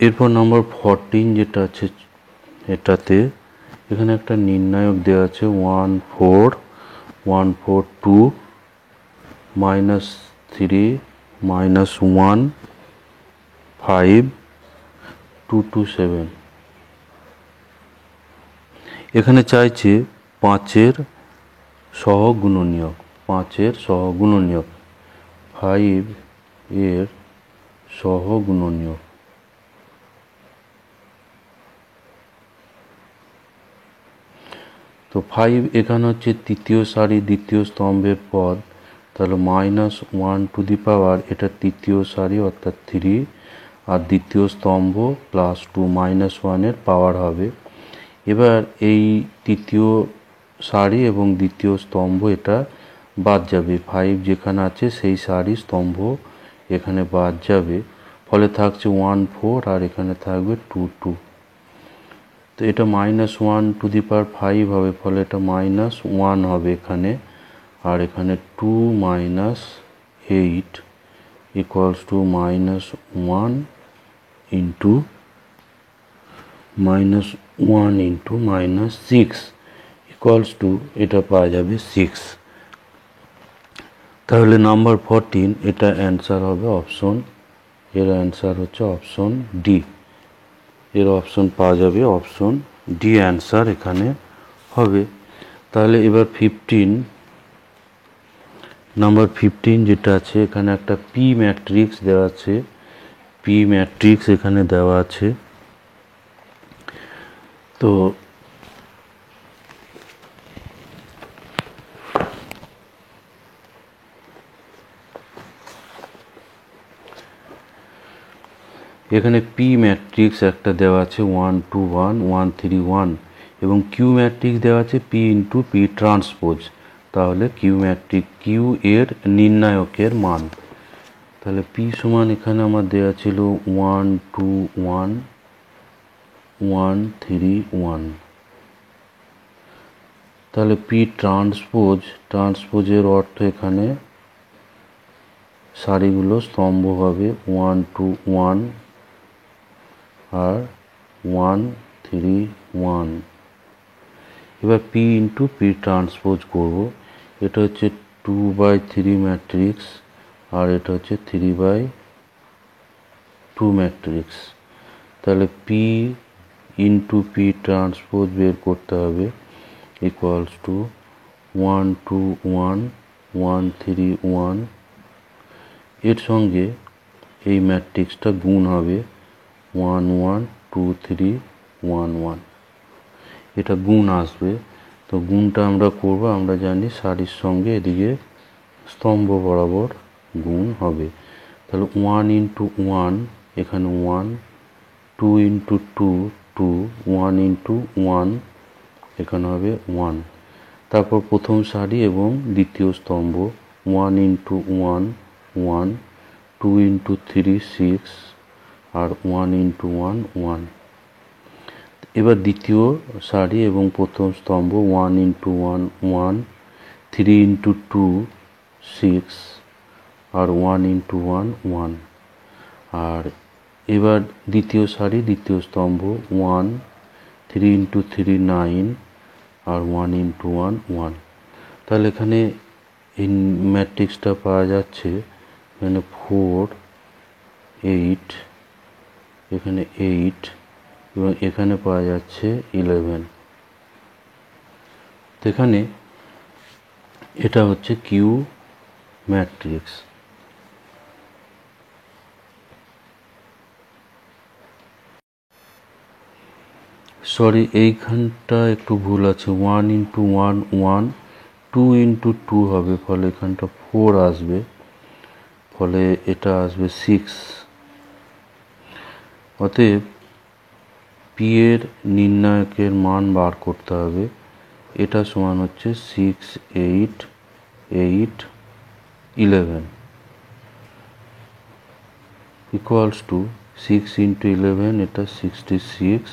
এরপর নম্বর 14 যেটা আছে এটাতে এখানে একটা নির্ণায়ক দেওয়া আছে 1 4 1 4 2 -3 -1 5 2 2 7। এখানে চাইছে 5-এর সহগুণনীয়ক, 5-এর সহগুণনীয়ক, 5 এর সহগুণনীয়ক। তো 5 এখানে হচ্ছে তৃতীয় সারি দ্বিতীয় স্তম্ভের পদ, তাহলে -1 টু দি পাওয়ার এটা তৃতীয় সারি অর্থাৎ 3 আর দ্বিতীয় স্তম্ভ +2 -1-এর পাওয়ার হবে। এবার এই তৃতীয় সারি এবং দ্বিতীয় স্তম্ভ এটা বাদ যাবে, 5 যেখানে আছে সেই সারি স্তম্ভ এখানে বাদ যাবে, ফলে থাকছে 1 4 আর এখানে থাকবে 2 2। তো এটা -1 টু দি পাওয়ার 5 হবে, ফলে এটা -1 হবে এখানে, আর এখানে 2 -8 equals to -1 into -1 into -6 equals to এটা পাওয়া যাবে 6। তাহলে নাম্বার 14 এটা অ্যান্সার হবে অপশন, এর অ্যান্সার হচ্ছে অপশন ডি। এর অপশন পাওয়া যাবে অপশন ডি, অ্যান্সার এখানে হবে। তাহলে এবার 15 নাম্বার 15 যেটা আছে এখানে একটা পি ম্যাট্রিক্স দেওয়া আছে, পি ম্যাট্রিক্স এখানে দেওয়া আছে। তো এখানে পি ম্যাট্রিক্স একটা দেওয়া আছে 1 2 1 1 3 1 এবং কিউ ম্যাট্রিক্স দেওয়া আছে পি ইন্টু পি ট্রান্সপোজ। তাহলে কিউ ম্যাট্রিক্স কিউ এর নির্ণায়কের মান, তাহলে পি সমান এখানে আমার দেওয়া ছিল 1 2 1 1 3 1। তাহলে পি ট্রান্সপোজের অর্থ এখানে সারিগুলো স্তম্ভ হবে 1 2 1 আর 1 3 1। এবার পি ইন্টু পি ট্রান্সপোজ করব, এটা হচ্ছে 2/3 ম্যাট্রিক্স আর এটা হচ্ছে 3/2 ম্যাট্রিক্স। তাহলে পি ইন্টু পি ট্রান্সপোজ বের করতে হবে ইকুয়ালস টু 1 2 1 1 3 1। এর সঙ্গে এই ম্যাট্রিক্সটা গুণ হবে 1 1 2 3 1 1, এটা গুণ আসবে। তো গুণটা আমরা করব, আমরা জানি সারির সঙ্গে এদিকে স্তম্ভ বরাবর গুণ হবে। তাহলে 1 ইন্টু 1 এখানে 1, 2 ইন্টু 2 2, 1 ইন্টু 1 এখানে হবে 1। তারপর প্রথম সারি এবং দ্বিতীয় স্তম্ভ 1 ইন্টু 1 1, 2 ইন্টু 3 6 আর 1 ইন্টু 1 1। এবার দ্বিতীয় সারি এবং প্রথম স্তম্ভ 1 ইন্টু 1 1, 3 ইন্টু 2 6 আর 1 ইন্টু 1 1। আর এবার দ্বিতীয় সারি দ্বিতীয় স্তম্ভ 1 3 ইন্টু 3 9 আর 1 ইন্টু 1 1। তাহলে এখানে এই ম্যাট্রিক্সটা পাওয়া যাচ্ছে এখানে 4 8, এখানে 8 এবং এখানে পাওয়া যাচ্ছে 11। তো এখানে এটা হচ্ছে কিউ ম্যাট্রিক্স। সরি, এইখানটা একটু ভুল আছে, 1 ইন্টু 1 1, 2 ইন্টু 2 হবে, ফলে এখানটা 4 আসবে, ফলে এটা আসবে 6। অতএব পি এর নির্ণায়কের মান বার করতে হবে। এটা সমান হচ্ছে 6, 8, 8, 11 ইকুয়ালস টু 6 ইন্টু 11 এটা 66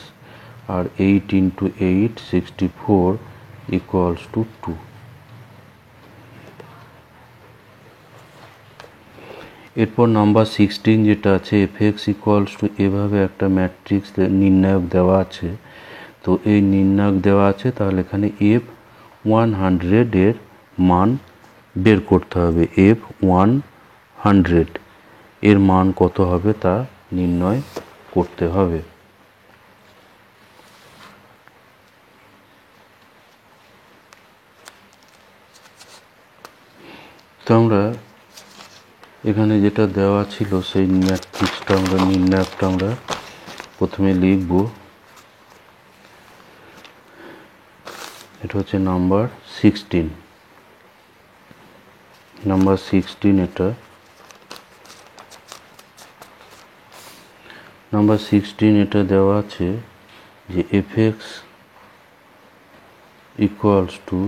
আর 8 ইন্টু 8 64 ইকুয়ালস টু 2। এরপর নাম্বার 16 যেটা আছে এফএক্স ইকুয়ালস টু, এভাবে একটা ম্যাট্রিক্স নির্ণায়ক দেওয়া আছে। তো এই নির্ণায়ক দেওয়া আছে, তাহলে এখানে F100 এর মান বের করতে হবে। F100 এর মান কত হবে তা নির্ণয় করতে হবে। তো আমরা এখানে যেটা দেওয়া ছিল সেই ম্যাট্রিক্সটা আমরা নির্ণায়কটা আমরা প্রথমে লিখব। এটা হচ্ছে নাম্বার 16, নাম্বার 16 এটা নাম্বার 16 এটা দেওয়া আছে যে FX equals to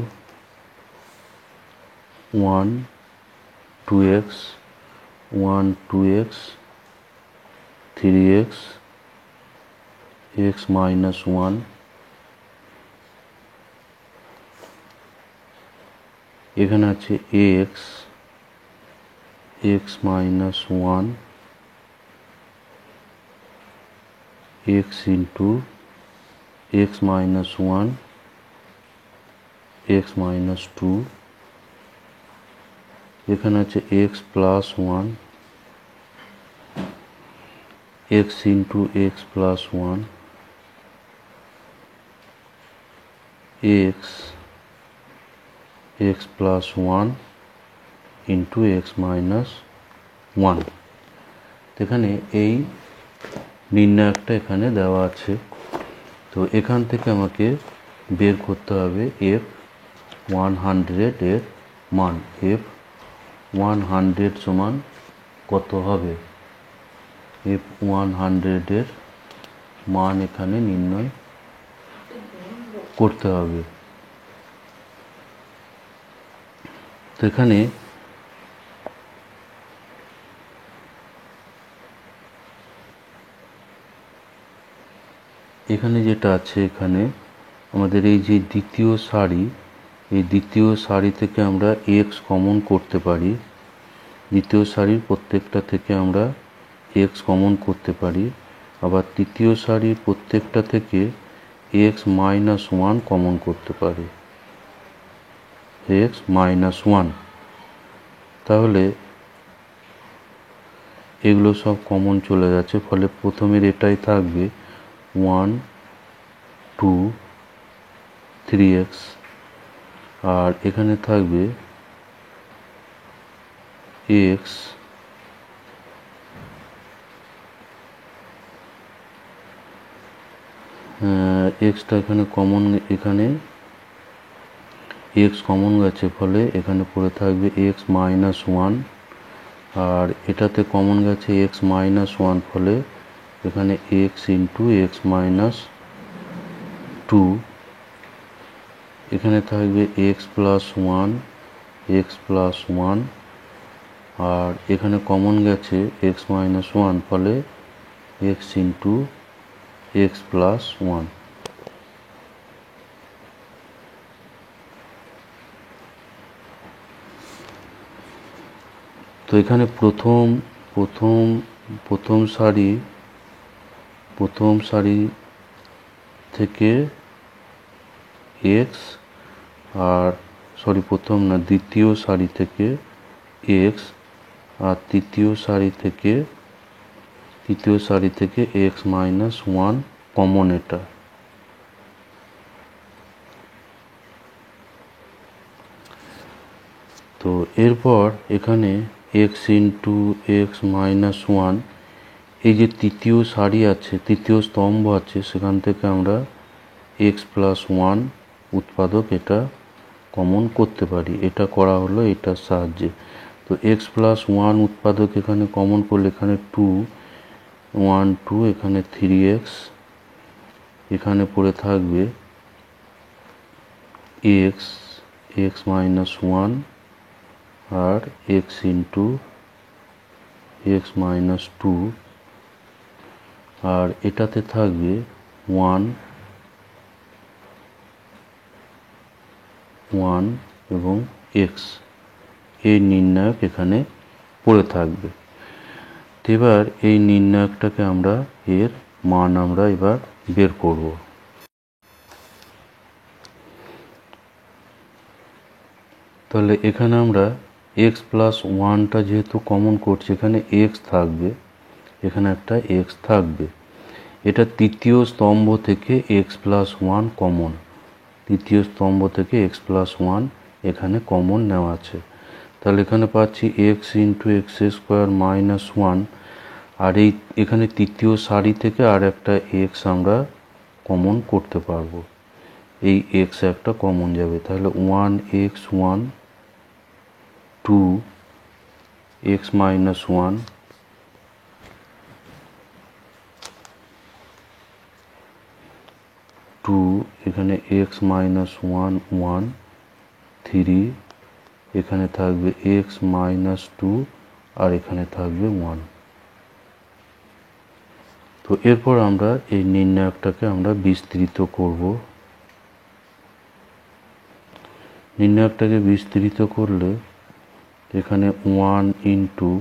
1, 2x, 1, 2x, 3x, x minus 1, এখানে আছে x, x minus 1, x into x minus 1, x minus 2, এখানে আছে x plus 1, x into x plus 1, x plus 1 into x minus 1। এখানে এই নির্ণায়কটা এখানে দেওয়া আছে। তো এখান থেকে আমাকে বের করতে হবে F100 এর মান। F100 সমান কত হবে? F100 এর মান এখানে নির্ণয় করতে হবে। তো এখানে যেটা আছে, এখানে আমাদের এই যে দ্বিতীয় সারি, এই দ্বিতীয় সারি থেকে আমরা x কমন করতে পারি। দ্বিতীয় সারির প্রত্যেকটা থেকে আমরা x কমন করতে পারি। আবার তৃতীয় সারির প্রত্যেকটা থেকে x মাইনাস 1 কমন করতে পারি। x মাইনাস 1, তাহলে এগুলো সব কমন চলে যাচ্ছে, ফলে প্রথমের এটাই থাকবে 1, 2, 3x, আর এখানে থাকবে x এক্সটা এখানে কমন, এখানে x কমন গেছে, ফলে এখানে পড়ে থাকবে x মাইনাস 1, আর এটাতে কমন গেছে x মাইনাস 1, ফলে এখানে x ইন্টু x মাইনাস 2, এখানে থাকবে x প্লাস 1, x প্লাস 1, আর এখানে কমন গেছে x মাইনাস 1, ফলে x ইন্টু x প্লাস 1। তো এখানে প্রথম সারি থেকে x, আর দ্বিতীয় সারি থেকে x, আর তৃতীয় সারি থেকে x মাইনাস 1 কমন এটা। তো এরপর এখানে x ইন্টু x মাইনাস 1, এই যে তৃতীয় সারি আছে, তৃতীয় স্তম্ভ আছে, সেখান থেকে আমরা x প্লাস 1 উৎপাদক এটা কমন করতে পারি। এটা করা হলো এটার সাহায্যে। তো x প্লাস 1 উৎপাদক এখানে কমন করলে এখানে 2, 1, 2, এখানে 3x, এখানে পড়ে থাকবে এক্স, এক্স মাইনাস ওয়ান আর X into X minus two, আর এটাতে থাকবে ওয়ান, ওয়ান এবং এক্স, এই নির্ণায়ক এখানে পড়ে থাকবে। এবার এই নির্ণায়কটাকে আমরা এর মান আমরা এবার বের করব। তাহলে এখানে আমরা এক্স প্লাস ওয়ানটা যেহেতু কমন করছি, এখানে এক্স থাকবে, এখানে একটা এক্স থাকবে। এটা তৃতীয় স্তম্ভ থেকে এক্স প্লাস ওয়ান কমন, তৃতীয় স্তম্ভ থেকে এক্স প্লাস ওয়ান এখানে কমন নেওয়া আছে। তাহলে এখানে পাচ্ছি X into X square minus one, আর এখানে তৃতীয় সারি থেকে আর একটা এক্স আমরা কমন করতে পারবো, এই এক্স একটা কমন যাবে। তাহলে one X one, two X minus one, two এখানে X minus one one, three এখানে থাকবে এক্স মাইনাস টু আর এখানে থাকবে ওয়ান। তো এরপর আমরা এই নির্ণায়কটাকে আমরা বিস্তৃত করব। নির্ণায়কটাকে বিস্তৃত করলে এখানে one into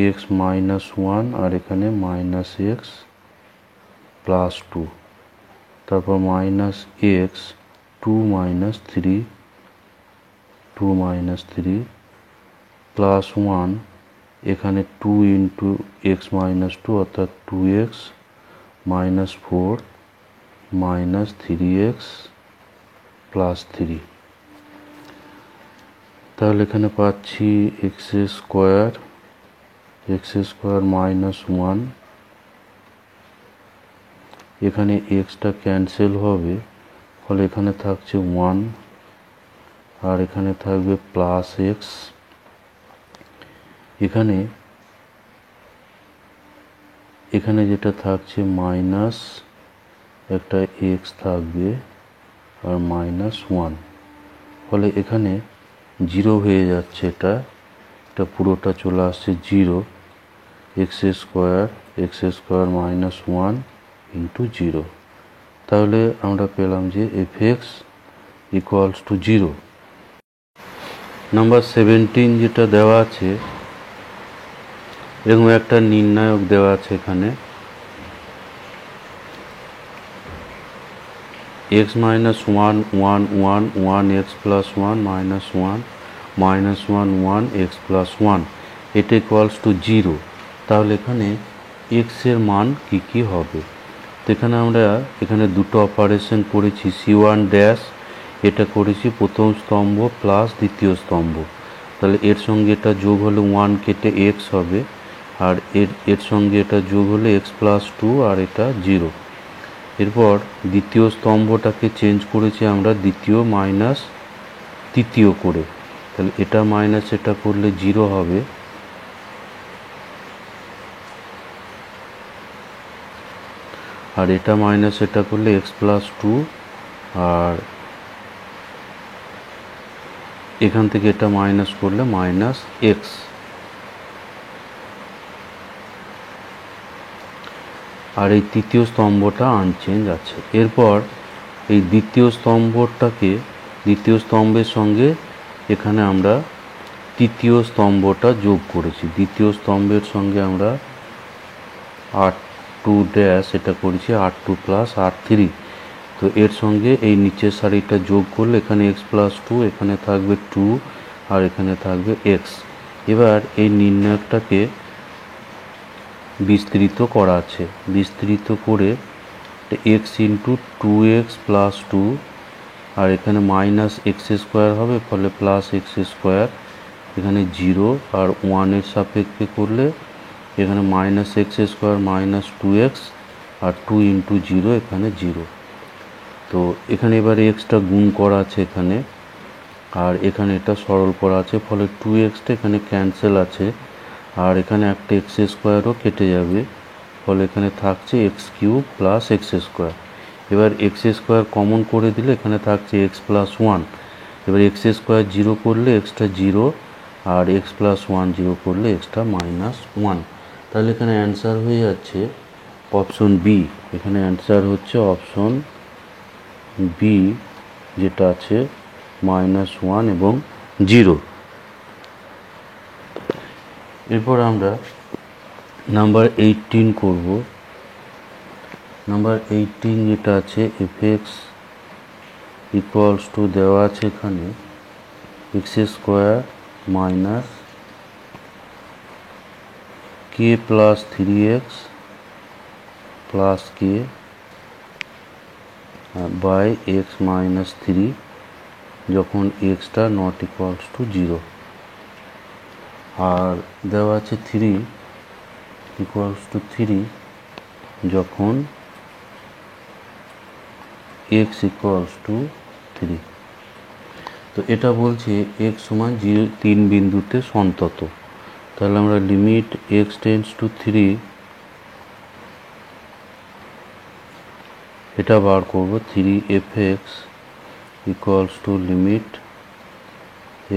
X minus one আর এখানে মাইনাস এক্স প্লাস টু, তারপর minus X, two minus three, two minus three plus one, এখানে two into X minus two অর্থাৎ two X minus four minus three x plus three. তাহলে এখানে পাচ্ছি x square minus one, এখানে এক্সটা cancel হবে, ফলে এখানে থাকছে ওয়ান আর এখানে থাকবে প্লাস এক্স, এখানে যেটা থাকছে মাইনাস একটা এক্স থাকবে আর মাইনাস ওয়ান, ফলে এখানে জিরো হয়ে যাচ্ছে, এটা পুরোটা চলে আসছে zero, x square minus one into zero. তাহলে আমরা পেলাম যে F x equals to zero. Number 17 যেটা দেওয়া আছে, এরকম একটা নির্ণায়ক দেওয়া আছে এখানে X minus one one one one x plus one minus one minus one one x plus one, এটা ইকুয়ালস টু জিরো। তাহলে এখানে এক্সের মান কি হবে? তো এখানে আমরা দুটো অপারেশন করেছি, সি ওয়ান ড্যাশ এটা করেছি প্রথম স্তম্ভ প্লাস দ্বিতীয় স্তম্ভ, তাহলে এর সঙ্গে এটা যোগ হলে ওয়ান কেটে এক্স হবে, আর এর সঙ্গে এটা যোগ হলে এক্স প্লাস টু আর এটা জিরো। এরপর দ্বিতীয় স্তম্ভটাকে চেঞ্জ করেছি আমরা দ্বিতীয় মাইনাস তৃতীয় করে, তাহলে এটা মাইনাস এটা করলে জিরো হবে, আর এটা মাইনাস এটা করলে এক্স প্লাস টু, আর এখান থেকে এটা মাইনাস করলে মাইনাস এক্স। আর এই তৃতীয় স্তম্ভটা আনচেঞ্জ আছে। এরপর এই দ্বিতীয় স্তম্ভের সঙ্গে এখানে আমরা তৃতীয় স্তম্ভটা যোগ করেছি, দ্বিতীয় স্তম্ভের সঙ্গে আমরা আর টু ড্যাশ এটা করেছি আর টু প্লাস আর থ্রি, তো এর সঙ্গে এই নিচের সারিটা যোগ করলে এখানে এক্স প্লাস টু, এখানে থাকবে টু আর এখানে থাকবে এক্স। এবার এই নির্ণায়কটাকে বিস্তৃত করা আছে, বিস্তৃত করে X into two x plus two, আর এখানে মাইনাস এক্স স্কোয়ার হবে, ফলে প্লাস এক্স স্কোয়ার, এখানে জিরো আর ওয়ানের সাপেক্ষে করলে এখানে minus x square minus two X আর টু ইন্টু জিরো এখানে জিরো। তো এখানে এবারে এক্সটা গুণ করা আছে এখানে, আর এখানে এটা সরল করা আছে, ফলে টু এক্সটা এখানে ক্যান্সেল আছে, আর এখানে একটা এক্স স্কোয়ারও কেটে যাবে, ফলে এখানে থাকছে x cube plus X square. এবার এক্স স্কোয়ার কমন করে দিলে এখানে থাকছে এক্স প্লাস ওয়ান। এবার এক্স স্কোয়ার জিরো করলে এক্সটা জিরো, আর এক্স প্লাস ওয়ান জিরো করলে এক্সটা মাইনাস ওয়ান। তাহলে এখানে অ্যান্সার হয়ে যাচ্ছে অপশন বি। এখানে অ্যান্সার হচ্ছে অপশন বি, যেটা আছে মাইনাস ওয়ান এবং জিরো। এরপর আমরা নাম্বার 18 করব। নাম্বার 18 যেটা আছে এফ এক্স ইকুয়ালস টু দেওয়া আছে এখানে X square minus K plus three x plus K by x minus three, যখন এক্সটা নট ইকুয়ালস টু জিরো। আর দেওয়া আছে থ্রি ইকুয়ালস টু থ্রি যখন এক্স ইকুয়ালস টু থ্রি। তো এটা বলছে এক্স সমান 3 বিন্দুতে সন্তত। তাহলে আমরা limit x tends to three এটা বার করব। Three f x equals to limit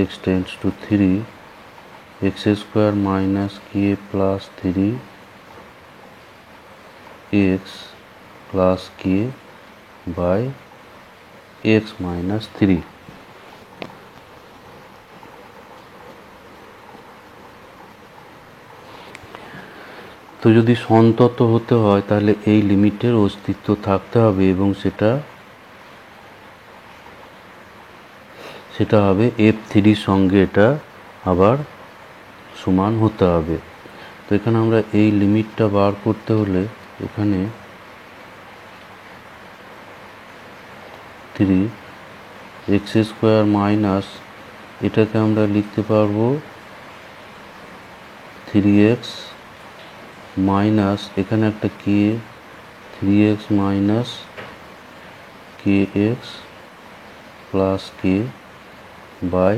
x tends to three x square minus K plus three x plus K by x minus three. তো যদি সন্তত হতে হয় তাহলে এই লিমিটের অস্তিত্ব থাকতে হবে এবং সেটা হবে এফ থ্রির সঙ্গে এটা আবার সমান হতে হবে। তো এখানে আমরা এই লিমিটটা বার করতে হলে এখানে থ্রি এক্স স্কোয়ার মাইনাস এটাকে আমরা লিখতে পারবো থ্রি এক্স মাইনাস এখানে একটা K three X minus K X plus K by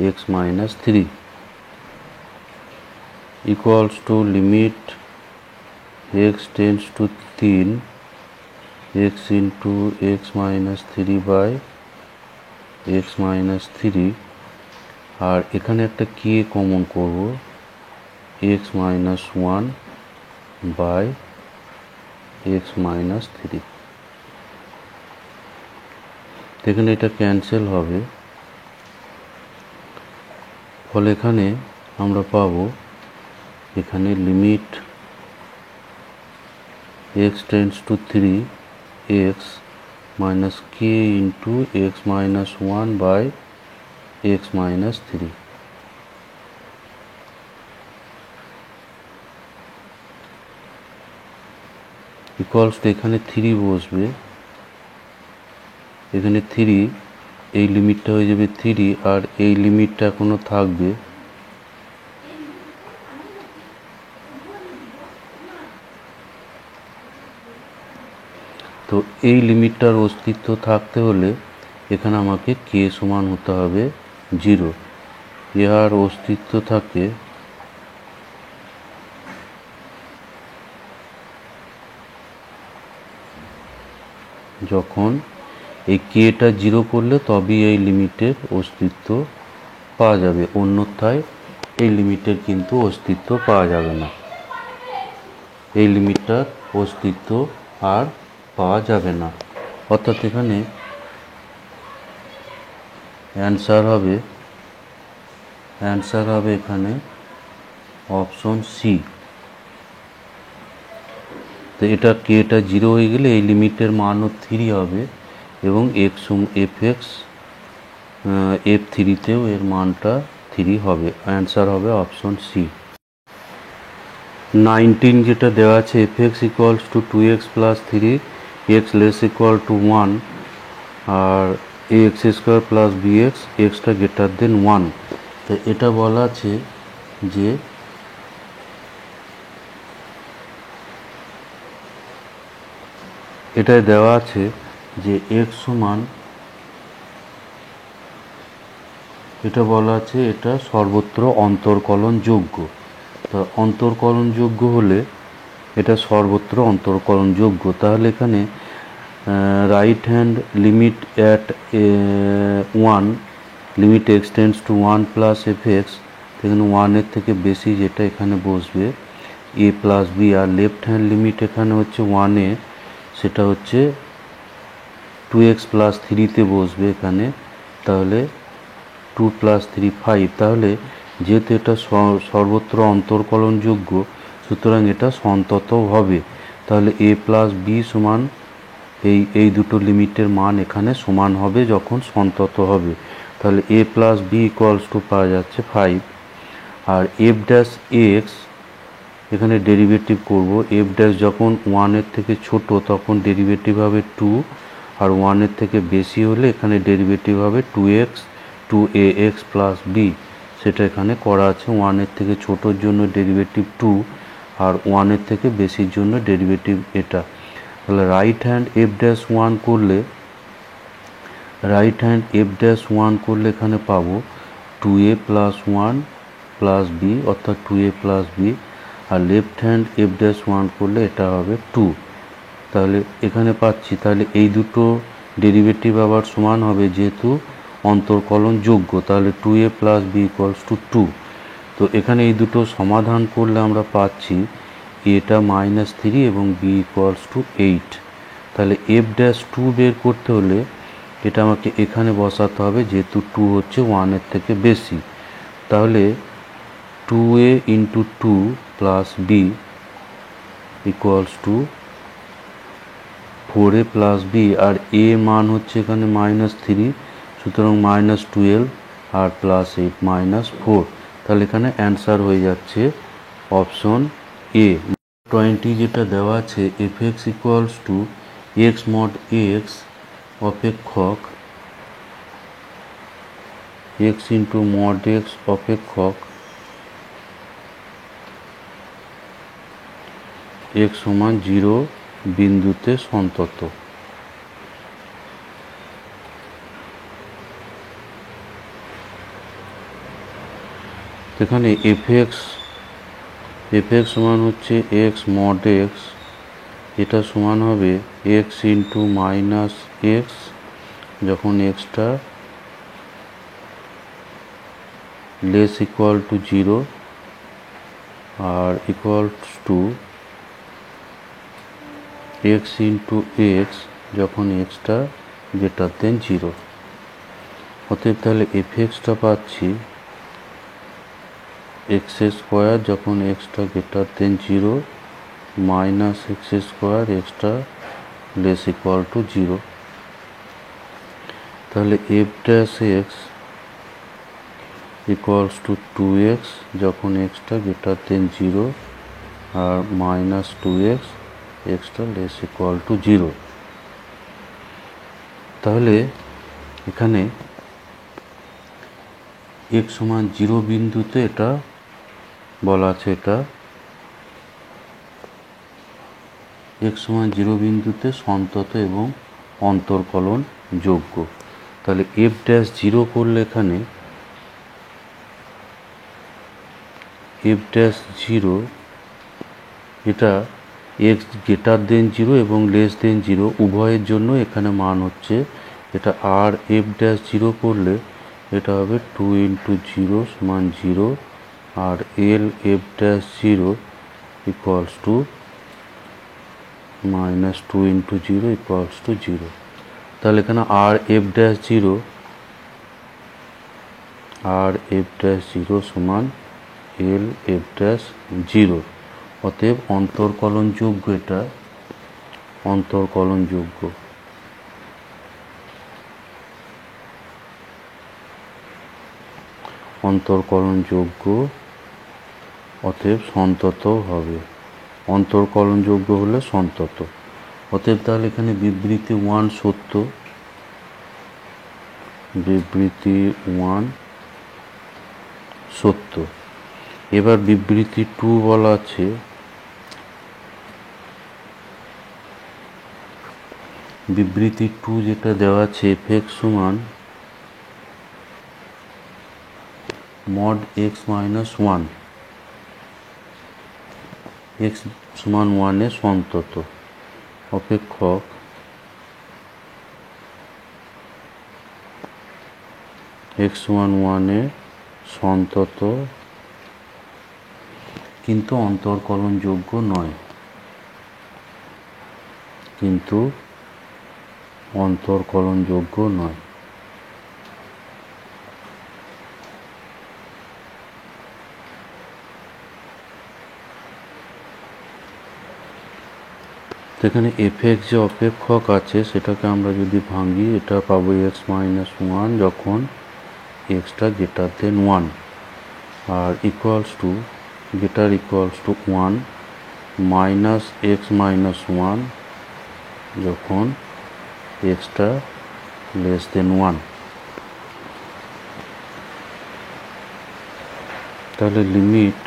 x minus three equals to limit x tends to তিন X into X minus three by x minus three. আর এখানে একটা কে কমন করব, X minus one by x minus three. এখানে এটা cancel হবে, ফলে এখানে আমরা পাবো এখানে limit x tends to three X minus K into X minus one by x minus three. Equals two এখানে থ্রি বসবে, এখানে থ্রি এই লিমিটটা হয়ে যাবে থ্রি, আর এই লিমিটটা এখনো থাকবে। তো এই লিমিটটার অস্তিত্ব থাকতে হলে এখানে আমাকে কে সমান হতে হবে জিরো। ইহার অস্তিত্ব থাকে যখন এই কেটা জিরো করলে তবেই এই লিমিটের অস্তিত্ব পাওয়া যাবে, অন্যথায় এই লিমিটের কিন্তু অস্তিত্ব পাওয়া যাবে না। এই লিমিটটার অস্তিত্ব আর পাওয়া যাবে না। অর্থাৎ এখানে অ্যান্সার হবে এখানে অপশন সি। তো এটা কেটা জিরো হয়ে গেলে এই লিমিটের মানও থ্রি হবে এবং এফ থ্রিতেও এর মানটা থ্রি হবে। অ্যান্সার হবে অপশন সি। 19 যেটা দেওয়া আছে f x equals to two x plus three x less equal to one, আর A x square plus B এক্সটা গ্রেটার দেন ওয়ান। তো এটা বলা আছে যে এটায় দেওয়া আছে যে এক্স সমান, এটা বলা আছে এটা সর্বত্র অন্তর্কলনযোগ্য। তো অন্তর্কলনযোগ্য হলে এটা সর্বত্র অন্তর্কলনযোগ্য। তাহলে এখানে right hand limit at 1 limit x tends to 1 plus f x, এখানে 1-এর থেকে বেশি যেটা এখানে বসবে এ প্লাস বি, আর লেফট হ্যান্ড লিমিট এখানে হচ্ছে 1-এ, সেটা হচ্ছে 2x প্লাস 3-তে বসবে এখানে, তাহলে 2 প্লাস 3 5। তাহলে যেহেতু এটা সর্বত্র অন্তর্কলনযোগ্য, সুতরাং এটা সন্তত হবে। তাহলে এ প্লাস বি সমান এই দুটো লিমিটের মান এখানে সমান হবে যখন সন্তত হবে। তাহলে এ প্লাস বি ইকুয়ালস টু পাওয়া যাচ্ছে 5, আর এফ ড্যাশ এক্স এখানে ডেরিভেটিভ করব। এফ ড্যাশ যখন 1-এর থেকে ছোট তখন ডেরিভেটিভ হবে 2, আর 1-এর থেকে বেশি হলে এখানে ডেরিভেটিভ হবে 2x 2ax প্লাস বি, সেটা এখানে করা আছে। 1-এর থেকে ছোটোর জন্য ডেরিভেটিভ 2, আর 1-এর থেকে বেশির জন্য ডেরিভেটিভ এটা। তাহলে রাইট হ্যান্ড এফ ড্যাশ 1 করলে এখানে পাবো 2a প্লাস 1 প্লাস বি, অর্থাৎ 2a প্লাস বি, আর লেফট হ্যান্ড এফ ড্যাশ 1 করলে এটা হবে 2। তাহলে এখানে পাচ্ছি, তাহলে এই দুটো ডেরিভেটিভ আবার সমান হবে যেহেতু অন্তর্কলনযোগ্য, তাহলে 2a plus B equals to 2। তো এখানে এই দুটো সমাধান করলে আমরা পাচ্ছি এটা -3 এবং বি ইকুয়ালস টু 8। তাহলে এফ ড্যাশ 2 বের করতে হলে এটা আমাকে এখানে বসাতে হবে, যেহেতু 2 হচ্ছে 1-এর থেকে বেশি। তাহলে 2a into 2 plus B equals to 4a plus B, আর এ মান হচ্ছে এখানে -3, সুতরাং -12 আর +8 -4। তাহলে এখানে অ্যান্সার হয়ে যাচ্ছে অপশন এ। 20 যেটা দেওয়া আছে f x equals to x mod x অপেক্ষক এক্স ইন্টু মড এক্স অপেক্ষক x সমান 0 বিন্দুতে সন্তত। এখানে এফ এক্স সমান হচ্ছে এক্স মড এক্স, এটা সমান হবে এক্স ইন্টু মাইনাস এক্স যখন এক্সটা লেস ইকুয়াল টু 0, আর equals to x into x যখন এক্সটা গ্রেটার দেন 0। অতএব তাহলে এফ এক্সটা পাচ্ছি এক্স স্কোয়ার যখন এক্সটা greater than 0 minus x square এক্সটা লেস ইকুয়াল টু 0। তাহলে f dash x equals to 2x যখন এক্সটা গ্রেটার দেন 0, আর -2x এক্সটা লেস ইকুয়াল টু 0। তাহলে এখানে x সমান 0 বিন্দুতে এটা বলা আছে, এটা x সমান 0 বিন্দুতে সন্তত এবং অন্তর্কলন যোগ্য। তাহলে এফ ড্যাশ 0 করলে এখানে এফ ড্যাশ 0 এটা এক্স গ্রেটার দেন 0 এবং লেস দেন 0 উভয়ের জন্য এখানে মান হচ্ছে এটা। আর এফ ড্যাশ 0 করলে এটা হবে 2 ইন্টু 0 সমান 0, আর L F dash 0 equals to -2 into 0 equals to 0। তাহলে এখানে আর এফ ড্যাশ 0 সমান এল এফ ড্যাশ 0। অতএব অন্তর্কলনযোগ্য, এটা অন্তর্কলনযোগ্য। অতএব সন্তত হবে, অন্তর্কলনযোগ্য হলে সন্তত। অতএব তাহলে এখানে বিবৃতি 1 সত্য, বিবৃতি 1 সত্য। এবার বিবৃতি 2 বলা আছে, বিবৃতি 2 যেটা দেওয়া আছে এফ এক্স সমান mod x - 1, এক্স সমান 1-এ সন্তত, অপেক্ষক এক্স সমান 1-এ সন্তত কিন্তু অন্তর্কলনযোগ্য নয়, কিন্তু অন্তর্কলনযোগ্য নয়। এখানে এফএক্স যে অপেক্ষক আছে সেটাকে আমরা যদি ভাঙি, এটা পাবো এক্স মাইনাস 1 যখন এক্সটা গ্রেটার দেন 1, আর equals to greater equals to 1 minus x minus 1 যখন এক্সটা লেস দেন 1। তাহলে limit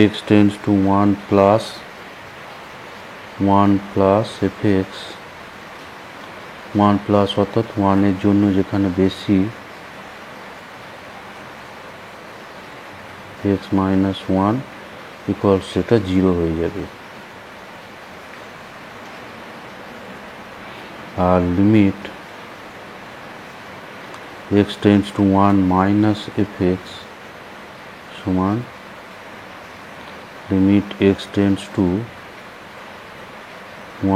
x tends to 1 plus f x 1 plus অর্থাৎ 1-এর জন্য যেখানে বেশি এক্স মাইনাস 1 ইকুয়ালস সেটা 0 হয়ে যাবে। আর limit x tends to 1 minus f x সমান limit x tends to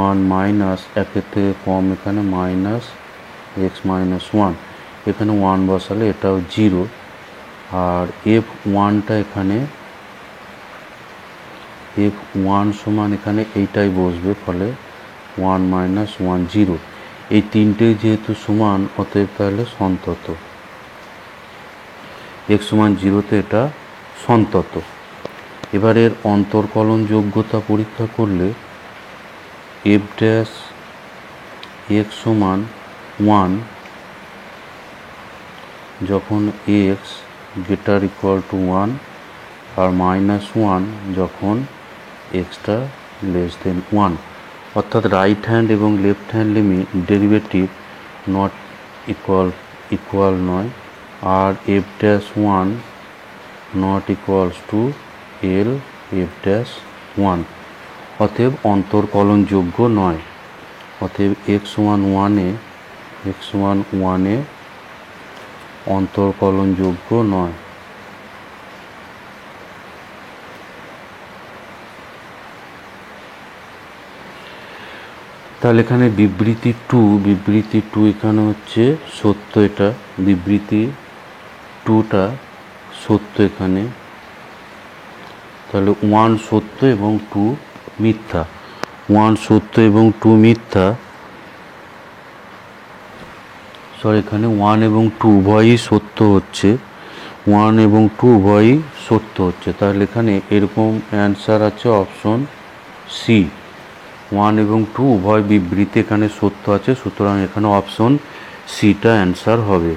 1 minus, একের থেকে কম এখানে মাইনাস এক্স মাইনাস 1, এখানে 1 বসালে এটাও 0, আর f1টা এখানে f1 সমান এখানে এইটাই বসবে, ফলে 1 মাইনাস 1 0, এই তিনটেই যেহেতু সমান অতএব তাহলে সন্তত x সমান 0-তে এটা সন্তত। এবার এর অন্তর্কলনযোগ্যতা পরীক্ষা করলে এফ ড্যাশ এক্স সমান 1 যখন এক্স গ্রেটার ইকুয়াল টু 1 আর মাইনাস 1 যখন এক্সটা লেস দেন 1, অর্থাৎ রাইট হ্যান্ড এবং left hand limit derivative not equal নয়, আর F dash 1 not equals to L F dash 1, অতএব অন্তর্কলনযোগ্য নয়। অতএব এক্স সমান 1-এ অন্তর্কলনযোগ্য নয়। তাহলে এখানে বিবৃতি 2 এখানে হচ্ছে সত্য, এটা বিবৃতি 2টা সত্য এখানে, তাহলে 1 সত্য এবং 2 মিথ্যা। 1 সত্য এবং 2 মিথ্যা, এখানে 1 এবং 2 উভয়ই সত্য হচ্ছে, 1 এবং 2 উভয়ই সত্য হচ্ছে। তাহলে এখানে এরকম অ্যান্সার আছে অপশন সি, 1 এবং 2 উভয় বিবৃতি এখানে সত্য আছে, সুতরাং এখানে অপশন সিটা অ্যান্সার হবে।